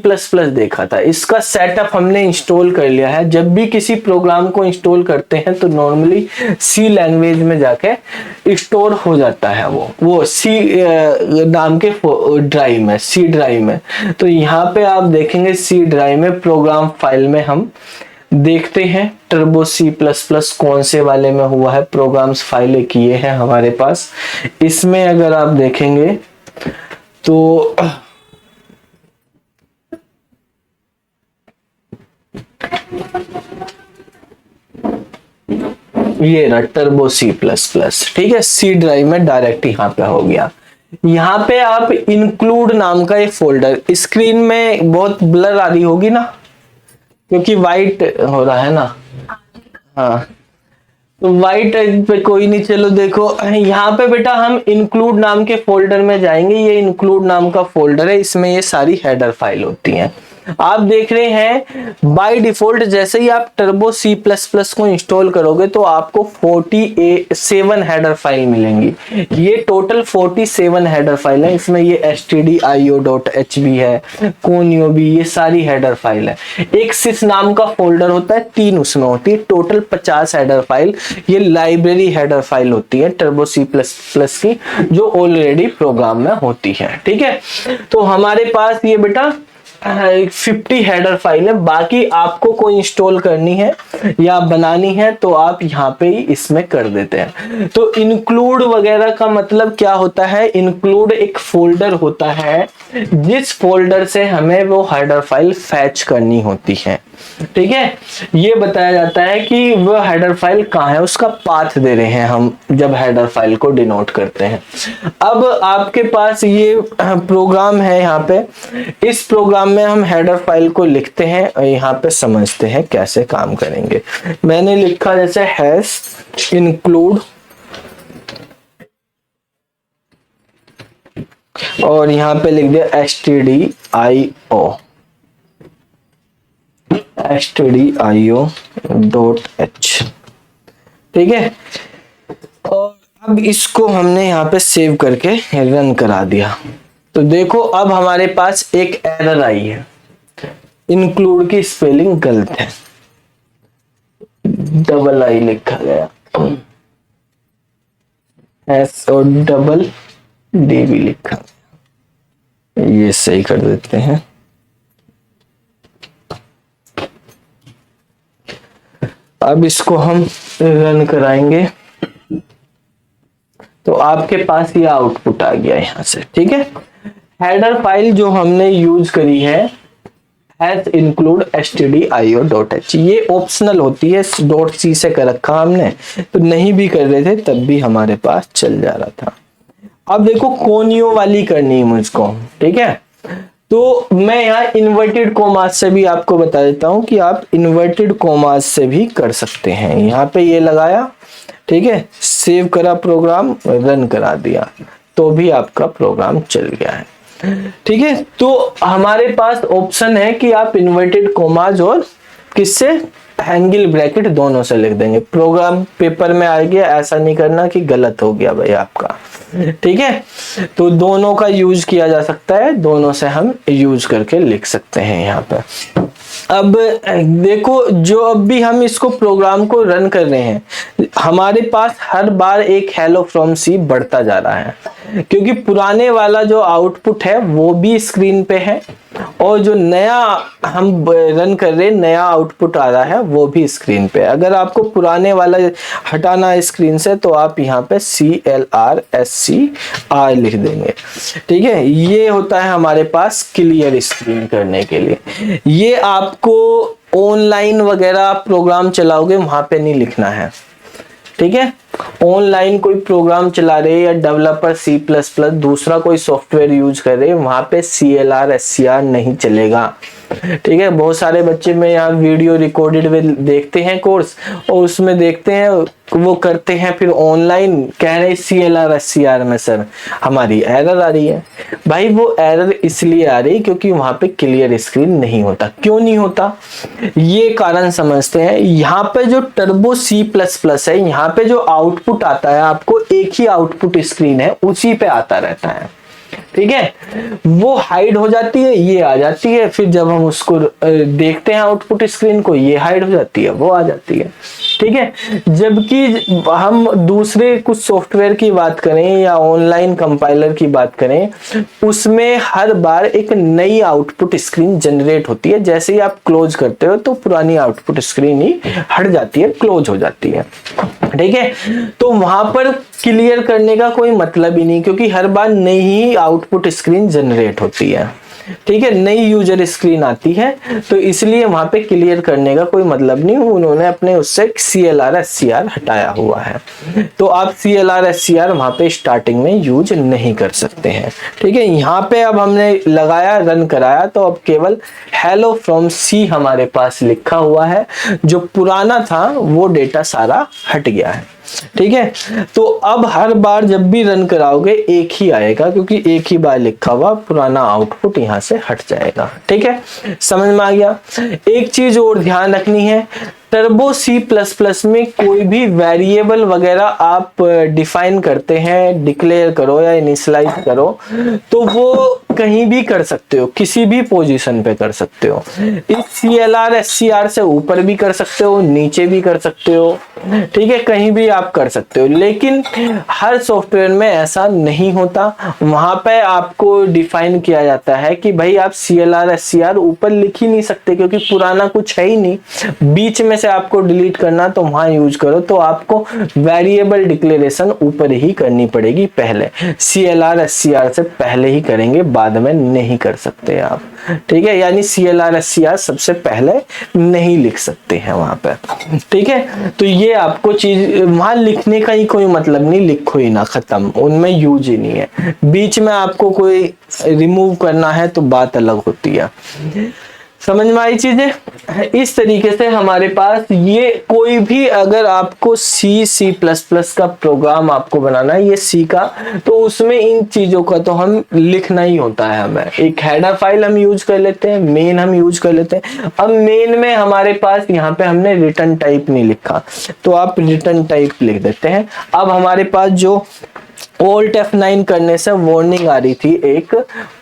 देखा था, इसका सेटअप हमने इंस्टॉल कर लिया है। जब भी किसी प्रोग्राम को इंस्टॉल करते हैं तो नॉर्मली C लैंग्वेज में जाके स्टोर हो जाता है वो C नाम के ड्राइव में, C ड्राइव में। तो यहाँ पे आप देखेंगे C ड्राइव में प्रोग्राम फाइल में हम देखते हैं टर्बो C++ कौन से वाले में हुआ है, प्रोग्राम्स फाइलें किए हैं हमारे पास। इसमें अगर आप देखेंगे तो ये रहा टर्बो C++, ठीक है। C ड्राइव में डायरेक्ट यहाँ पे हो गया। यहाँ पे आप इंक्लूड नाम का एक फोल्डर, स्क्रीन में बहुत ब्लर आ रही होगी ना क्योंकि वाइट हो रहा है ना, हाँ तो वाइट पे कोई नहीं। चलो देखो यहाँ पे बेटा हम इंक्लूड नाम के फोल्डर में जाएंगे, ये इंक्लूड नाम का फोल्डर है, इसमें ये सारी हेडर फाइल होती हैं, आप देख रहे हैं बाय डिफॉल्ट जैसे ही आप टर्बो C++ को इंस्टॉल करोगे तो आपको 47 हेडर फाइल मिलेंगी। ये टोटल 47 हेडर फाइल है। इसमें ये stdio.h भी है, conio भी, ये सारी हेडर फाइल है। एक sys नाम का फोल्डर होता है, 3 उसमें होती है, टोटल 50 हेडर फाइल। ये लाइब्रेरी हेडर फाइल होती है टर्बो C++ की, जो ऑलरेडी प्रोग्राम में होती है। ठीक है, तो हमारे पास ये बेटा 50 हेडर फाइल है। बाकी आपको कोई इंस्टॉल करनी है या बनानी है तो आप यहाँ पे ही इसमें कर देते हैं। तो इंक्लूड वगैरह का मतलब क्या होता है? इंक्लूड एक फोल्डर होता है जिस फोल्डर से हमें वो हेडर फाइल फैच करनी होती है। ठीक है, ये बताया जाता है कि वो हेडर फाइल कहाँ है, उसका पाथ दे रहे हैं हम जब हेडर फाइल को डिनोट करते हैं। अब आपके पास ये प्रोग्राम है, यहाँ पे इस प्रोग्राम में हम हेडर फाइल को लिखते हैं और यहाँ पे समझते हैं कैसे काम करेंगे। मैंने लिखा जैसे हैश इंक्लूड और यहाँ पे लिख दिया stdio.h। ठीक है, और अब इसको हमने यहाँ पे सेव करके रन करा दिया। तो देखो अब हमारे पास एक एरर आई है, इंक्लूड की स्पेलिंग गलत है, डबल आई लिखा गया, एस और डबल डी भी लिखा। ये सही कर देते हैं। अब इसको हम रन कराएंगे तो आपके पास ये आउटपुट आ गया यहाँ से। ठीक है, हेडर फाइल जो हमने यूज करी है हैश इंक्लूड stdio.h, ये ऑप्शनल होती है, .c से कर रखा हमने, तो नहीं भी कर रहे थे तब भी हमारे पास चल जा रहा था। अब देखो कोनियो वाली करनी है मुझको। ठीक है, तो मैं यहाँ इन्वर्टेड कोमास से भी आपको बता देता हूँ कि आप इन्वर्टेड कोमास से भी कर सकते हैं। यहाँ पे ये लगाया, ठीक है, सेव करा प्रोग्राम, रन करा दिया तो भी आपका प्रोग्राम चल गया है। ठीक है, तो हमारे पास ऑप्शन है कि आप इन्वर्टेड कोमास और किससे एंगल ब्रैकेट दोनों से लिख देंगे। प्रोग्राम पेपर में आ गया, ऐसा नहीं करना कि गलत हो गया भाई आपका। ठीक है, तो दोनों का यूज किया जा सकता है, दोनों से हम यूज करके लिख सकते हैं यहाँ पर। अब देखो जो अब भी हम इसको प्रोग्राम को रन कर रहे हैं, हमारे पास हर बार एक हेलो फ्रॉम सी बढ़ता जा रहा है, क्योंकि पुराने वाला जो आउटपुट है वो भी स्क्रीन पे है और जो नया हम रन कर रहे हैं नया आउटपुट आ रहा है वो भी स्क्रीन पे है। अगर आपको पुराने वाला हटाना है स्क्रीन से तो आप यहाँ पे CLRSCR लिख देंगे। ठीक है, ये होता है हमारे पास क्लियर स्क्रीन करने के लिए। ये आपको ऑनलाइन वगैरह प्रोग्राम चलाओगे वहां पे नहीं लिखना है। ठीक है, ऑनलाइन कोई प्रोग्राम चला रहे या डेवलपर C++ दूसरा कोई सॉफ्टवेयर यूज कर रहे वहां पे CLRSCR नहीं चलेगा। ठीक है, बहुत सारे बच्चे में यहाँ वीडियो रिकॉर्डेड में देखते हैं कोर्स और उसमें देखते हैं वो करते हैं, फिर ऑनलाइन कह रहे CLRSCR में सर हमारी एरर आ रही है। भाई वो एरर इसलिए आ रही क्योंकि वहां पे क्लियर स्क्रीन नहीं होता। क्यों नहीं होता ये कारण समझते हैं। यहाँ पे जो टर्बो C++ है, यहाँ पे जो आउटपुट आता है आपको एक ही आउटपुट स्क्रीन है उसी पे आता रहता है। ठीक है, वो हाइड हो जाती है, ये आ जाती है, फिर जब हम उसको देखते हैं आउटपुट स्क्रीन को ये हाइड हो जाती है, वो आ जाती है। ठीक है, जबकि हम दूसरे कुछ सॉफ्टवेयर की बात करें या ऑनलाइन कंपाइलर की बात करें उसमें हर बार एक नई आउटपुट स्क्रीन जनरेट होती है। जैसे ही आप क्लोज करते हो तो पुरानी आउटपुट स्क्रीन ही हट जाती है, क्लोज हो जाती है। ठीक है, तो वहां पर क्लियर करने का कोई मतलब ही नहीं क्योंकि हर बार नई ही आउटपुट स्क्रीन जनरेट होती है। ठीक है, नई यूजर स्क्रीन आती है तो इसलिए वहां पे क्लियर करने का कोई मतलब नहीं, उन्होंने अपने उससे CLRSCR हटाया हुआ है। तो आप CLRSCR वहां पे स्टार्टिंग में यूज नहीं कर सकते हैं। ठीक है, यहाँ पे अब हमने लगाया, रन कराया तो अब केवल हेलो फ्रॉम सी हमारे पास लिखा हुआ है, जो पुराना था वो डेटा सारा हट गया है। ठीक है। तो अब हर बार जब भी रन कराओगे एक ही आएगा, क्योंकि एक ही बार लिखा हुआ, पुराना आउटपुट यहाँ से हट जाएगा। ठीक है, समझ में आ गया। एक चीज और ध्यान रखनी है, टर्बो C++ में कोई भी वेरिएबल वगैरह आप डिफाइन करते हैं, डिक्लेयर करो या इनिशियलाइज करो, तो वो कहीं भी कर सकते हो, किसी भी पोजीशन पे कर सकते हो। इस CLR SCR से ऊपर भी कर सकते हो, नीचे भी कर सकते हो, ठीक है, कहीं भी आप कर सकते हो। लेकिन हर सॉफ्टवेयर में ऐसा नहीं होता, वहां पे आपको डिफाइन किया जाता है कि भाई आप CLR SCR ऊपर लिख ही नहीं सकते, क्योंकि पुराना कुछ है ही नहीं, बीच में से आपको डिलीट करना तो वहां यूज करो, तो आपको वेरिएबल डिक्लेरेशन ऊपर ही करनी पड़ेगी, पहले CLR SCR से पहले ही करेंगे, बाद में नहीं कर सकते आप। ठीक है, यानी CLR SCR सबसे पहले नहीं लिख सकते हैं वहां पे। ठीक है, तो ये आपको चीज वहां लिखने का ही कोई मतलब नहीं, लिखो ही ना, खत्म, उनमें यूज ही नहीं है। बीच में आपको कोई रिमूव करना है तो बात अलग होती है। समझ में आई चीजें। इस तरीके से हमारे पास ये कोई भी, अगर आपको C++ का प्रोग्राम आपको बनाना है, ये C का, तो उसमें इन चीजों का तो हम लिखना ही होता है। हमें एक हेडर फाइल हम यूज कर लेते हैं, मेन हम यूज कर लेते हैं। अब मेन में हमारे पास यहाँ पे हमने रिटर्न टाइप नहीं लिखा, तो आप रिटर्न टाइप लिख देते हैं। अब हमारे पास जो Alt F9 करने से वार्निंग आ रही थी एक,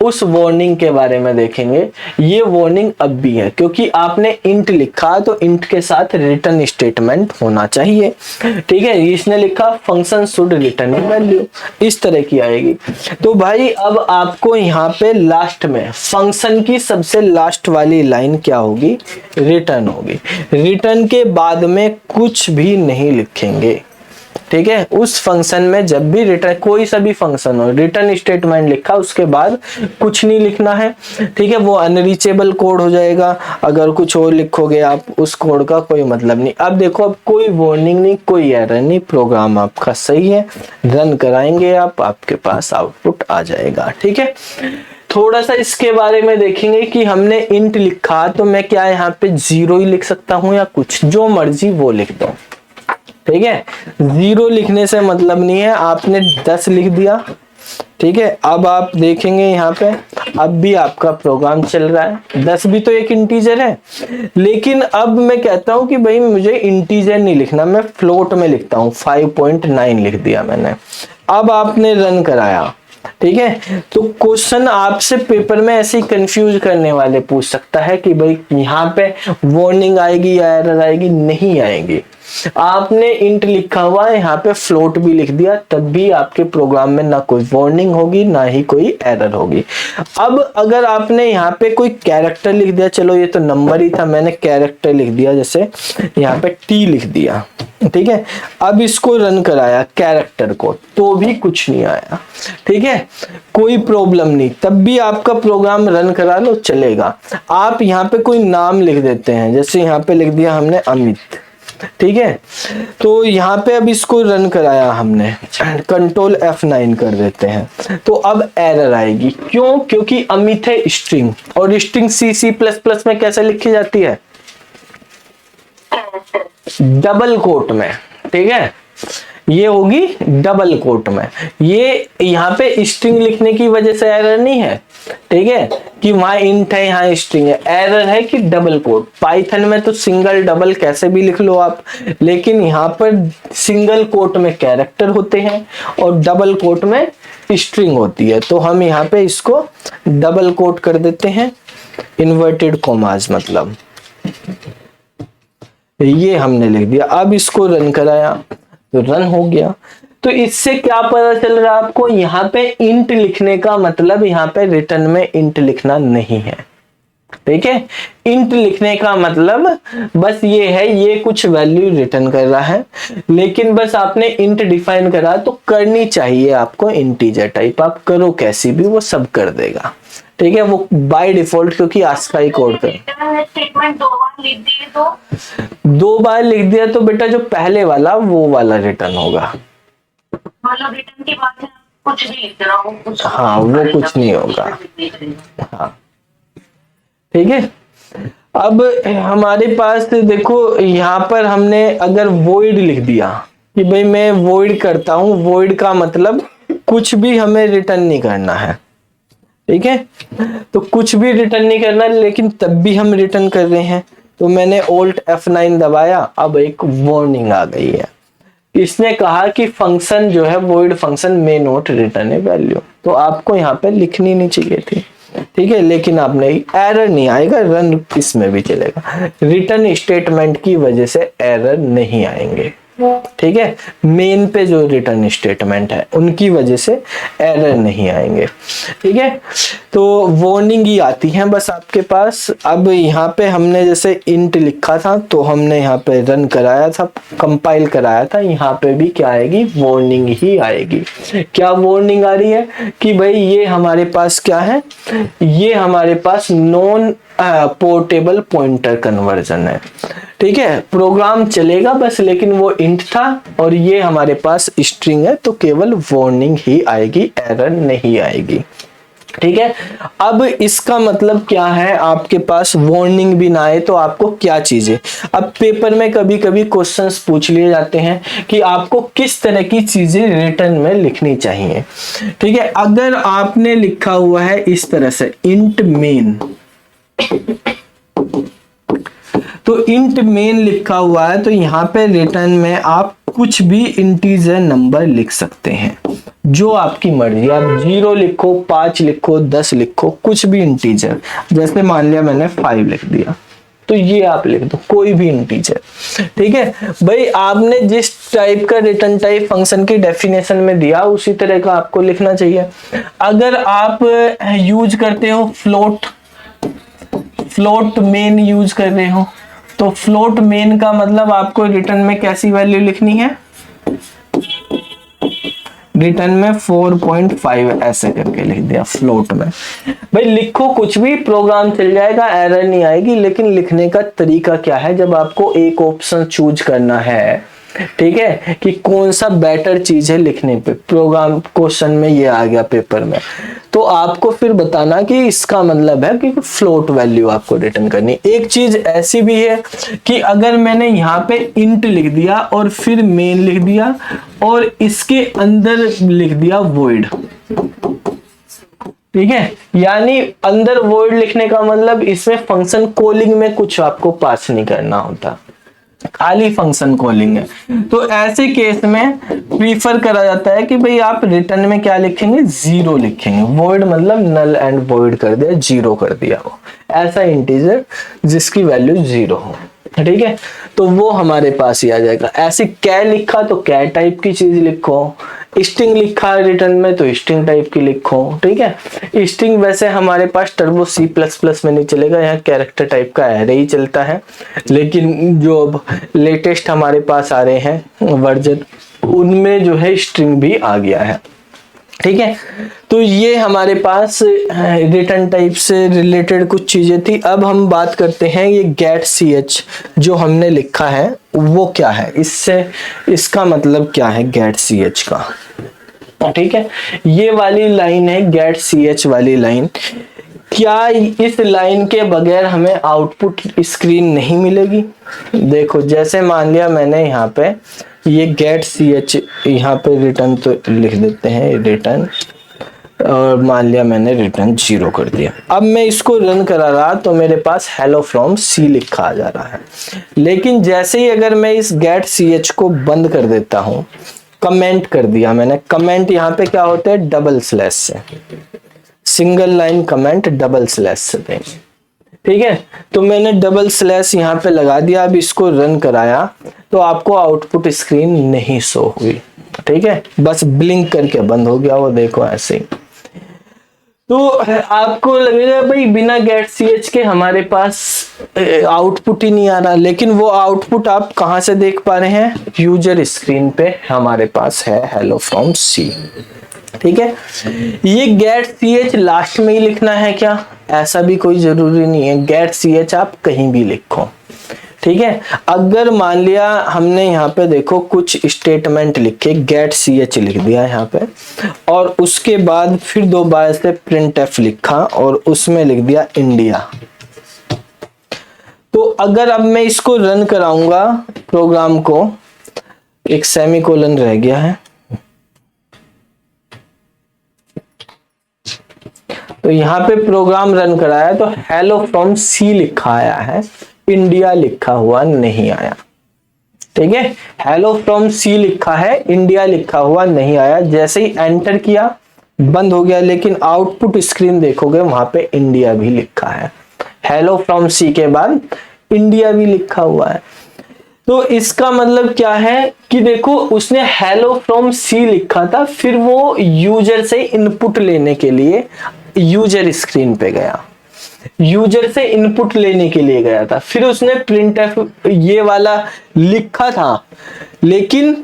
उस वार्निंग के बारे में देखेंगे। ये वार्निंग अब भी है, क्योंकि आपने इंट लिखा तो इंट के साथ रिटर्न स्टेटमेंट होना चाहिए। ठीक है, इसने लिखा फंक्शन शुड रिटर्न वैल्यू, इस तरह की आएगी। तो भाई अब आपको यहाँ पे लास्ट में फंक्शन की सबसे लास्ट वाली लाइन क्या होगी, रिटर्न होगी। रिटर्न के बाद में कुछ भी नहीं लिखेंगे। ठीक है, उस फंक्शन में जब भी रिटर्न, कोई सा भी फंक्शन हो, रिटर्न स्टेटमेंट लिखा, उसके बाद कुछ नहीं लिखना है। ठीक है, वो अनरीचेबल कोड हो जाएगा। अगर कुछ और लिखोगे आप, उस कोड का कोई मतलब नहीं। अब देखो, अब कोई वार्निंग नहीं, कोई एरर नहीं, प्रोग्राम आपका सही है, रन कराएंगे आप, आपके पास आउटपुट आ जाएगा। ठीक है, थोड़ा सा इसके बारे में देखेंगे कि हमने इंट लिखा, तो मैं क्या यहाँ पे 0 ही लिख सकता हूँ या कुछ, जो मर्जी वो लिख दो। ठीक है, 0 लिखने से मतलब नहीं है, आपने 10 लिख दिया। ठीक है, अब आप देखेंगे यहाँ पे, अब भी आपका प्रोग्राम चल रहा है। 10 भी तो एक इंटीजर है, लेकिन अब मैं कहता हूं कि भाई मुझे इंटीजर नहीं लिखना, मैं फ्लोट में लिखता हूं। 5.9 लिख दिया मैंने। अब आपने रन कराया, ठीक है, तो क्वेश्चन आपसे पेपर में ऐसे ही कंफ्यूज करने वाले पूछ सकता है कि भाई यहाँ पे वार्निंग आएगी या एरर आएगी, नहीं आएगी। आपने इंट लिखा हुआ है, यहाँ पे फ्लोट भी लिख दिया, तब भी आपके प्रोग्राम में ना कोई वार्निंग होगी, ना ही कोई एरर होगी। अब अगर आपने यहाँ पे कोई कैरेक्टर लिख दिया, चलो ये तो नंबर ही था, मैंने कैरेक्टर लिख दिया, जैसे यहाँ पे T लिख दिया। ठीक है, अब इसको रन कराया कैरेक्टर को, तो भी कुछ नहीं आया। ठीक है, कोई प्रॉब्लम नहीं, तब भी आपका प्रोग्राम रन करा लो, चलेगा। आप यहाँ पे कोई नाम लिख देते हैं, जैसे यहाँ पे लिख दिया हमने अमित। ठीक है, तो यहाँ पे अब इसको रन कराया हमने, कंट्रोल F9 कर देते हैं, तो अब एरर आएगी। क्यों? क्योंकि अमित है स्ट्रिंग, और स्ट्रिंग C++ में कैसे लिखी जाती है, डबल कोट में। ठीक है, ये होगी डबल कोट में। ये यहाँ पे स्ट्रिंग लिखने की वजह से एरर नहीं है, ठीक है, कि वहां इंट है, यहाँ स्ट्रिंग है। एरर है कि डबल कोट। पाइथन में तो सिंगल डबल कैसे भी लिख लो आप, लेकिन यहाँ पर सिंगल कोट में कैरेक्टर होते हैं और डबल कोट में स्ट्रिंग होती है। तो हम यहाँ पे इसको डबल कोट कर देते हैं, इन्वर्टेड कॉमास मतलब, ये हमने लिख दिया। अब इसको रन कराया तो रन हो गया। तो इससे क्या पता चल रहा है आपको, यहाँ पे इंट लिखने का मतलब यहाँ पे रिटर्न में इंट लिखना नहीं है। ठीक है, इंट लिखने का मतलब बस ये है, ये कुछ वैल्यू रिटर्न कर रहा है, लेकिन बस आपने इंट डिफाइन करा, तो करनी चाहिए आपको इंटीजर टाइप, आप करो कैसी भी, वो सब कर देगा। ठीक है, वो बाय डिफॉल्ट, क्योंकि ASCII कोड कर स्टेटमेंट 2 बार लिख दिए तो 2 बार लिख दिया तो बेटा जो पहले वाला वो वाला रिटर्न होगा, मतलब रिटर्न के बाद कुछ भी लिख रहा हूँ, कुछ हाँ वो कुछ नहीं होगा। हाँ ठीक है, अब हमारे पास देखो यहाँ पर हमने अगर void लिख दिया, कि भाई मैं वॉइड करता हूं, वॉइड का मतलब कुछ भी हमें रिटर्न नहीं करना है, ठीक है। तो कुछ भी रिटर्न नहीं करना, लेकिन तब भी हम रिटर्न कर रहे हैं। तो मैंने Alt F9 दबाया, अब एक वार्निंग आ गई है। इसने कहा कि फंक्शन जो है void function may not return A value, तो आपको यहाँ पे लिखनी नहीं चाहिए थी, ठीक है। लेकिन आपने, एरर नहीं आएगा, रन इसमें भी चलेगा, रिटर्न स्टेटमेंट की वजह से एरर नहीं आएंगे, ठीक है। मेन पे जो रिटर्न स्टेटमेंट है उनकी वजह से एरर नहीं आएंगे, ठीक है। तो वार्निंग ही आती है बस आपके पास। अब यहाँ पे हमने जैसे इंट लिखा था, तो हमने यहाँ पे रन कराया था, कंपाइल कराया था, यहाँ पे भी क्या आएगी, वार्निंग ही आएगी। क्या वार्निंग आ रही है कि भाई ये हमारे पास क्या है, ये हमारे पास नॉन पोर्टेबल पॉइंटर कन्वर्जन है, ठीक है। प्रोग्राम चलेगा बस, लेकिन वो इंट था और ये हमारे पास स्ट्रिंग है, तो केवल वार्निंग ही आएगी, एरर नहीं आएगी, ठीक है। अब इसका मतलब क्या है, आपके पास वार्निंग भी ना आए तो आपको क्या चीजें, अब पेपर में कभी कभी क्वेश्चंस पूछ लिए जाते हैं कि आपको किस तरह की चीजें रिटर्न में लिखनी चाहिए, ठीक है। अगर आपने लिखा हुआ है इस तरह से इंट मेन, तो इंट मेन लिखा हुआ है, तो यहाँ पे रिटर्न में आप कुछ भी इंटीजर नंबर लिख सकते हैं, जो आपकी मर्जी, आप 0 लिखो, 5 लिखो, 10 लिखो, कुछ भी इंटीजर। जैसे मान लिया मैंने 5 लिख दिया, तो ये आप लिख दो, कोई भी इंटीजर, ठीक है। भाई आपने जिस टाइप का रिटर्न टाइप फंक्शन की डेफिनेशन में दिया, उसी तरह का आपको लिखना चाहिए। अगर आप यूज करते हो फ्लोट मेन यूज कर रहे हो, तो फ्लोट मेन का मतलब आपको रिटर्न में कैसी वैल्यू लिखनी है, रिटर्न में 4.5 ऐसे करके लिख दिया फ्लोट में। भाई लिखो कुछ भी, प्रोग्राम चल जाएगा, एरर नहीं आएगी। लेकिन लिखने का तरीका क्या है, जब आपको एक ऑप्शन चूज करना है, ठीक है, कि कौन सा बेटर चीज है लिखने पे, प्रोग्राम क्वेश्चन में ये आ गया पेपर में, तो आपको फिर बताना कि इसका मतलब है कि फ्लोट वैल्यू आपको रिटर्न करनी। एक चीज ऐसी भी है कि अगर मैंने यहाँ पे इंट लिख दिया और फिर मेन लिख दिया और इसके अंदर लिख दिया वॉइड, ठीक है, यानी अंदर वॉइड लिखने का मतलब इसमें फंक्शन कॉलिंग में कुछ आपको पास नहीं करना होता, खाली फंक्शन कॉलिंग है। तो ऐसे केस में प्रीफर करा जाता है कि भाई आप रिटर्न में क्या लिखेंगे, 0 लिखेंगे। वॉइड मतलब नल एंड वॉइड कर दिया, 0 कर दिया, वो ऐसा इंटीजर जिसकी वैल्यू 0 हो, ठीक है, तो वो हमारे पास ही आ जाएगा। ऐसे क्या लिखा तो क्या टाइप की चीज लिखो, स्ट्रिंग लिखा है रिटर्न में तो स्ट्रिंग टाइप की लिखो, ठीक है। स्ट्रिंग वैसे हमारे पास टर्बो C++ में नहीं चलेगा, यहाँ कैरेक्टर टाइप का एरे ही चलता है। लेकिन जो लेटेस्ट हमारे पास आ रहे हैं वर्जन, उनमें जो है स्ट्रिंग भी आ गया है, ठीक है। तो ये हमारे पास रिटर्न टाइप से रिलेटेड कुछ चीजें थी। अब हम बात करते हैं ये गेट ch जो हमने लिखा है वो क्या है, इससे इसका मतलब क्या है गेट ch का, ठीक है। ये वाली लाइन है गेट ch वाली लाइन, क्या इस लाइन के बगैर हमें आउटपुट स्क्रीन नहीं मिलेगी। देखो जैसे मान लिया मैंने यहाँ पे ये गेट ch यहाँ पे रिटर्न तो लिख देते हैं रिटर्न, और मान लिया मैंने रिटर्न 0 कर दिया। अब मैं इसको रन करा रहा तो मेरे पास हेलो फ्रॉम C लिखा आ जा रहा है। लेकिन जैसे ही अगर मैं इस गेट ch को बंद कर देता हूँ, कमेंट कर दिया मैंने, कमेंट यहाँ पे क्या होते हैं, डबल स्लैश से, single line comment double slash से देंगे, ठीक है। तो मैंने डबल स्लैश यहाँ पे लगा दिया। अब इसको रन कराया तो आपको आउटपुट स्क्रीन नहीं शो हुई, ठीक है, बस ब्लिंक करके बंद हो गया वो, देखो ऐसे ही। तो आपको लगेगा भाई बिना गेट ch के हमारे पास आउटपुट ही नहीं आ रहा, लेकिन वो आउटपुट आप कहां से देख पा रहे हैं, यूजर स्क्रीन पे हमारे पास है हेलो फ्रॉम C, ठीक है। ये गेट ch लास्ट में ही लिखना है क्या, ऐसा भी कोई जरूरी नहीं है, गेट ch आप कहीं भी लिखो, ठीक है। अगर मान लिया हमने यहाँ पे देखो कुछ स्टेटमेंट लिखे, गेट ch लिख दिया यहाँ पे, और उसके बाद फिर 2 बार से printf लिखा और उसमें लिख दिया इंडिया, तो अगर अब मैं इसको रन कराऊंगा प्रोग्राम को, एक सेमीकोलन रह गया है। तो यहाँ पे प्रोग्राम रन कराया तो हेलो फ्रॉम सी लिखा आया है, इंडिया लिखा हुआ नहीं आया। ठीक है, हेलो फ्रॉम सी लिखा है, इंडिया लिखा हुआ नहीं आया। जैसे ही एंटर किया बंद हो गया, लेकिन आउटपुट स्क्रीन देखोगे वहां पे इंडिया भी लिखा है। हेलो फ्रॉम सी के बाद इंडिया भी लिखा हुआ है। तो इसका मतलब क्या है कि देखो उसने हेलो फ्रॉम सी लिखा था, फिर वो यूजर से इनपुट लेने के लिए यूजर स्क्रीन पे गया, यूजर से इनपुट लेने के लिए गया था, फिर उसने प्रिंटफ ये वाला लिखा था, लेकिन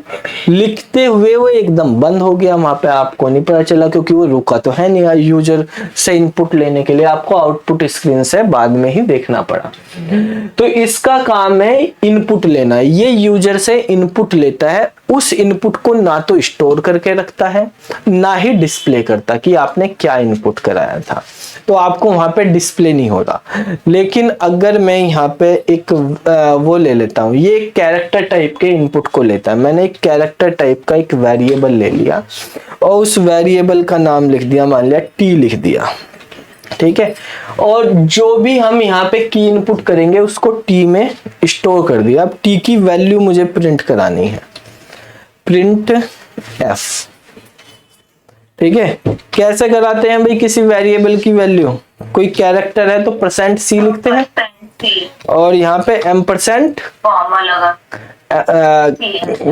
लिखते हुए वो एकदम बंद हो गया। वहां पे आपको नहीं पता चला क्योंकि वो रुका तो है नहीं यूजर से इनपुट लेने के लिए, आपको आउटपुट स्क्रीन से बाद में ही देखना पड़ा। तो इसका काम है इनपुट लेना। ये यूजर से इनपुट लेता है, उस इनपुट को ना तो स्टोर करके रखता है ना ही डिस्प्ले करता कि आपने क्या इनपुट कराया था, तो आपको वहां पे डिस्प्ले नहीं होगा। लेकिन अगर मैं यहाँ पे एक वो ले लेता हूँ, ये एक कैरेक्टर टाइप के इनपुट को लेता है। मैंने एक कैरेक्टर टाइप का एक वेरिएबल ले लिया और उस वेरिएबल का नाम लिख दिया, मान लिया टी लिख दिया। ठीक है, और जो भी हम यहाँ पे की इनपुट करेंगे उसको टी में स्टोर कर दिया। अब टी की वैल्यू मुझे प्रिंट करानी है, प्रिंट एफ। ठीक है, कैसे कराते हैं भाई किसी वेरिएबल की वैल्यू? कोई कैरेक्टर है तो %c लिखते हैं और यहाँ पे %,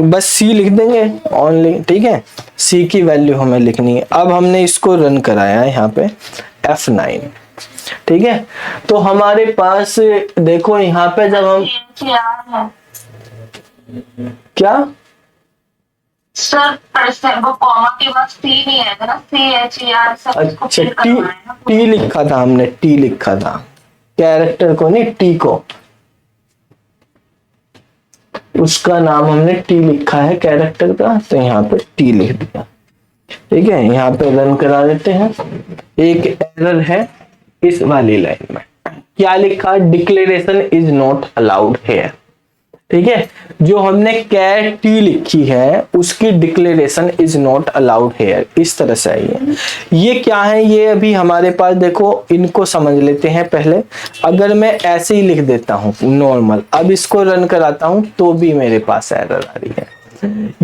बस c लिख देंगे ओनली। ठीक है, c की वैल्यू हमें लिखनी है। अब हमने इसको रन कराया है यहाँ पे F9। ठीक है, तो हमारे पास देखो यहाँ पे जब हम क्या सर वो कॉमा के बाद सी नहीं आएगा ना, CHER सब इसको अच्छा फिल करवाना है ना। टी लिखा था हमने, टी लिखा था, कैरेक्टर को नहीं टी को, उसका नाम हमने टी लिखा है कैरेक्टर का, तो यहाँ पे टी लिख दिया। ठीक है, यहाँ पे रन करा देते हैं। एक एरर है इस वाली लाइन में, क्या लिखा? Declaration is not allowed here. ठीक है, जो हमने कैर टी लिखी है उसकी declaration is not allowed here, इस तरह से आई है। ये क्या है? ये अभी हमारे पास देखो, इनको समझ लेते हैं पहले। अगर मैं ऐसे ही लिख देता हूं नॉर्मल, अब इसको रन कराता हूं तो भी मेरे पास एरर आ रही है।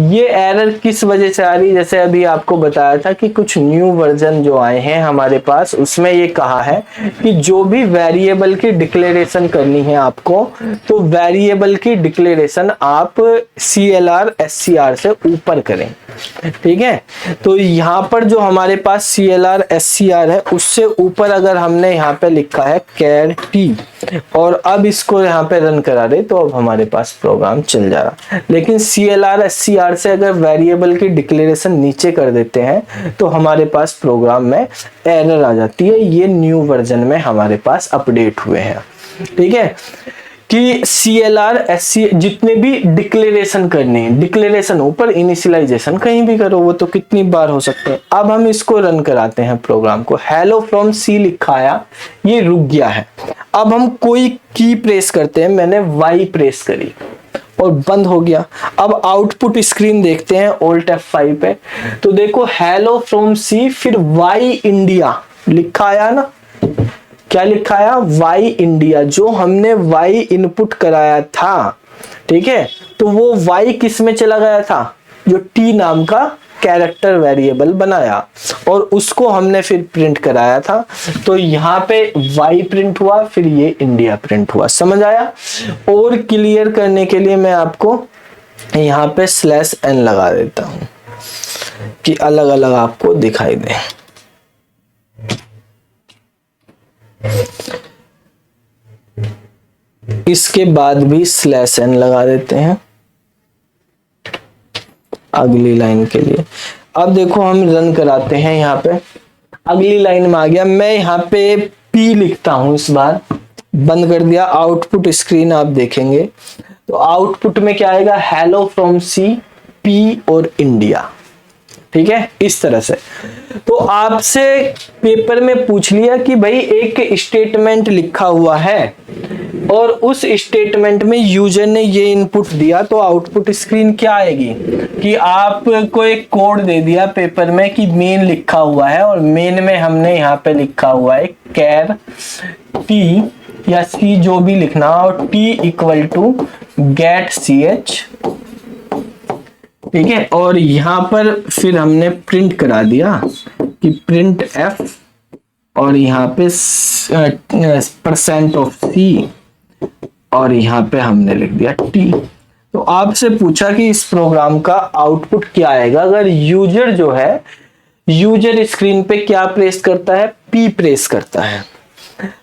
ये एरर किस वजह से आ रही है? जैसे अभी आपको बताया था कि कुछ न्यू वर्जन जो आए हैं हमारे पास, उसमें ये कहा है कि जो भी वेरिएबल की डिक्लेरेशन करनी है आपको, तो वेरिएबल की डिक्लेरेशन आप CLR SCR से ऊपर करें। ठीक है, तो यहाँ पर जो हमारे पास CLR SCR है उससे ऊपर अगर हमने यहाँ पे लिखा है कैर टी और अब इसको यहाँ पे रन करा रहे, तो अब हमारे पास प्रोग्राम चल जा रहा। लेकिन CLR SCR से अगर वेरिएबल की डिक्लेरेशन नीचे कर देते हैं तो हमारे पास प्रोग्राम में एरर आ जाती है। ये न्यू वर्जन में हमारे पास अपडेट हुए हैं। ठीक है, कि CLR SC जितने भी डिक्लेरेशन करने हैं, डिक्लेरेशन ऊपर, इनिशियलाइजेशन कहीं भी करो, वो तो कितनी बार हो सकते हैं। अब हम इसको रन कराते हैं प्रोग्राम को। हेलो फ्रॉम सी लिखा आया, ये रुक गया है। अब हम कोई की प्रेस करते हैं, मैंने Y प्रेस करी और बंद हो गया। अब आउटपुट स्क्रीन देखते हैं Alt F5 पे, तो देखो हेलो फ्रॉम सी फिर Y इंडिया लिखा आया ना। क्या लिखा आया? Y India. जो हमने Y इनपुट कराया था, ठीक है, तो वो Y किस में चला गया था? जो T नाम का कैरेक्टर वेरिएबल बनाया और उसको हमने फिर प्रिंट कराया था। तो यहाँ पे Y प्रिंट हुआ, फिर ये इंडिया प्रिंट हुआ। समझ आया? और क्लियर करने के लिए मैं आपको यहाँ पे /n लगा देता हूँ कि अलग अलग आपको दिखाई दे। इसके बाद भी /n लगा देते हैं अगली लाइन के लिए। अब देखो हम रन कराते हैं, यहाँ पे अगली लाइन में आ गया। मैं यहाँ पे P लिखता हूं, इस बार बंद कर दिया। आउटपुट स्क्रीन आप देखेंगे तो आउटपुट में क्या आएगा? हेलो फ्रॉम सी, P और इंडिया। ठीक है, इस तरह से। तो आपसे पेपर में पूछ लिया कि भाई एक स्टेटमेंट लिखा हुआ है और उस स्टेटमेंट में यूजर ने ये इनपुट दिया, तो आउटपुट स्क्रीन क्या आएगी कि आपको एक कोड दे दिया पेपर में कि मेन लिखा हुआ है और मेन में हमने यहाँ पे लिखा हुआ है कैर टी या सी जो भी लिखना, और T equal to get C H, ठीक है। और यहाँ पर फिर हमने प्रिंट करा दिया कि प्रिंट एफ, और यहाँ पे % ऑफ सी, और यहाँ पे हमने लिख दिया टी। तो आपसे पूछा कि इस प्रोग्राम का आउटपुट क्या आएगा अगर यूजर जो है, यूजर स्क्रीन पे क्या प्रेस करता है, पी प्रेस करता है।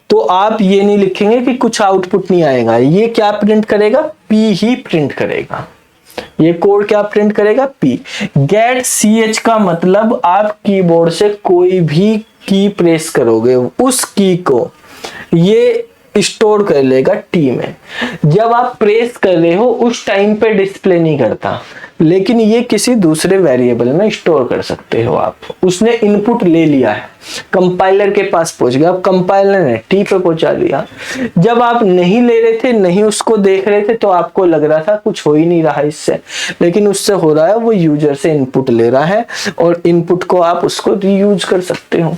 तो आप ये नहीं लिखेंगे कि कुछ आउटपुट नहीं आएगा, ये क्या प्रिंट करेगा, पी ही प्रिंट करेगा। ये कोड क्या प्रिंट करेगा, पी। गेट सी एच का मतलब आप कीबोर्ड से कोई भी की प्रेस करोगे, उस की को ये स्टोर कर लेगा टी में। जब आप प्रेस कर रहे हो उस टाइम पे डिस्प्ले नहीं करता, लेकिन ये किसी दूसरे वेरिएबल में स्टोर कर सकते हो आप। उसने इनपुट ले लिया है, कंपाइलर के पास पहुंच गया, अब कंपाइलर ने टी पे पहुंचा दिया। जब आप नहीं ले रहे थे, नहीं उसको देख रहे थे, तो आपको लग रहा था कुछ हो ही नहीं रहा इससे, लेकिन उससे हो रहा है, वो यूजर से इनपुट ले रहा है और इनपुट को आप उसको रीयूज कर सकते हो।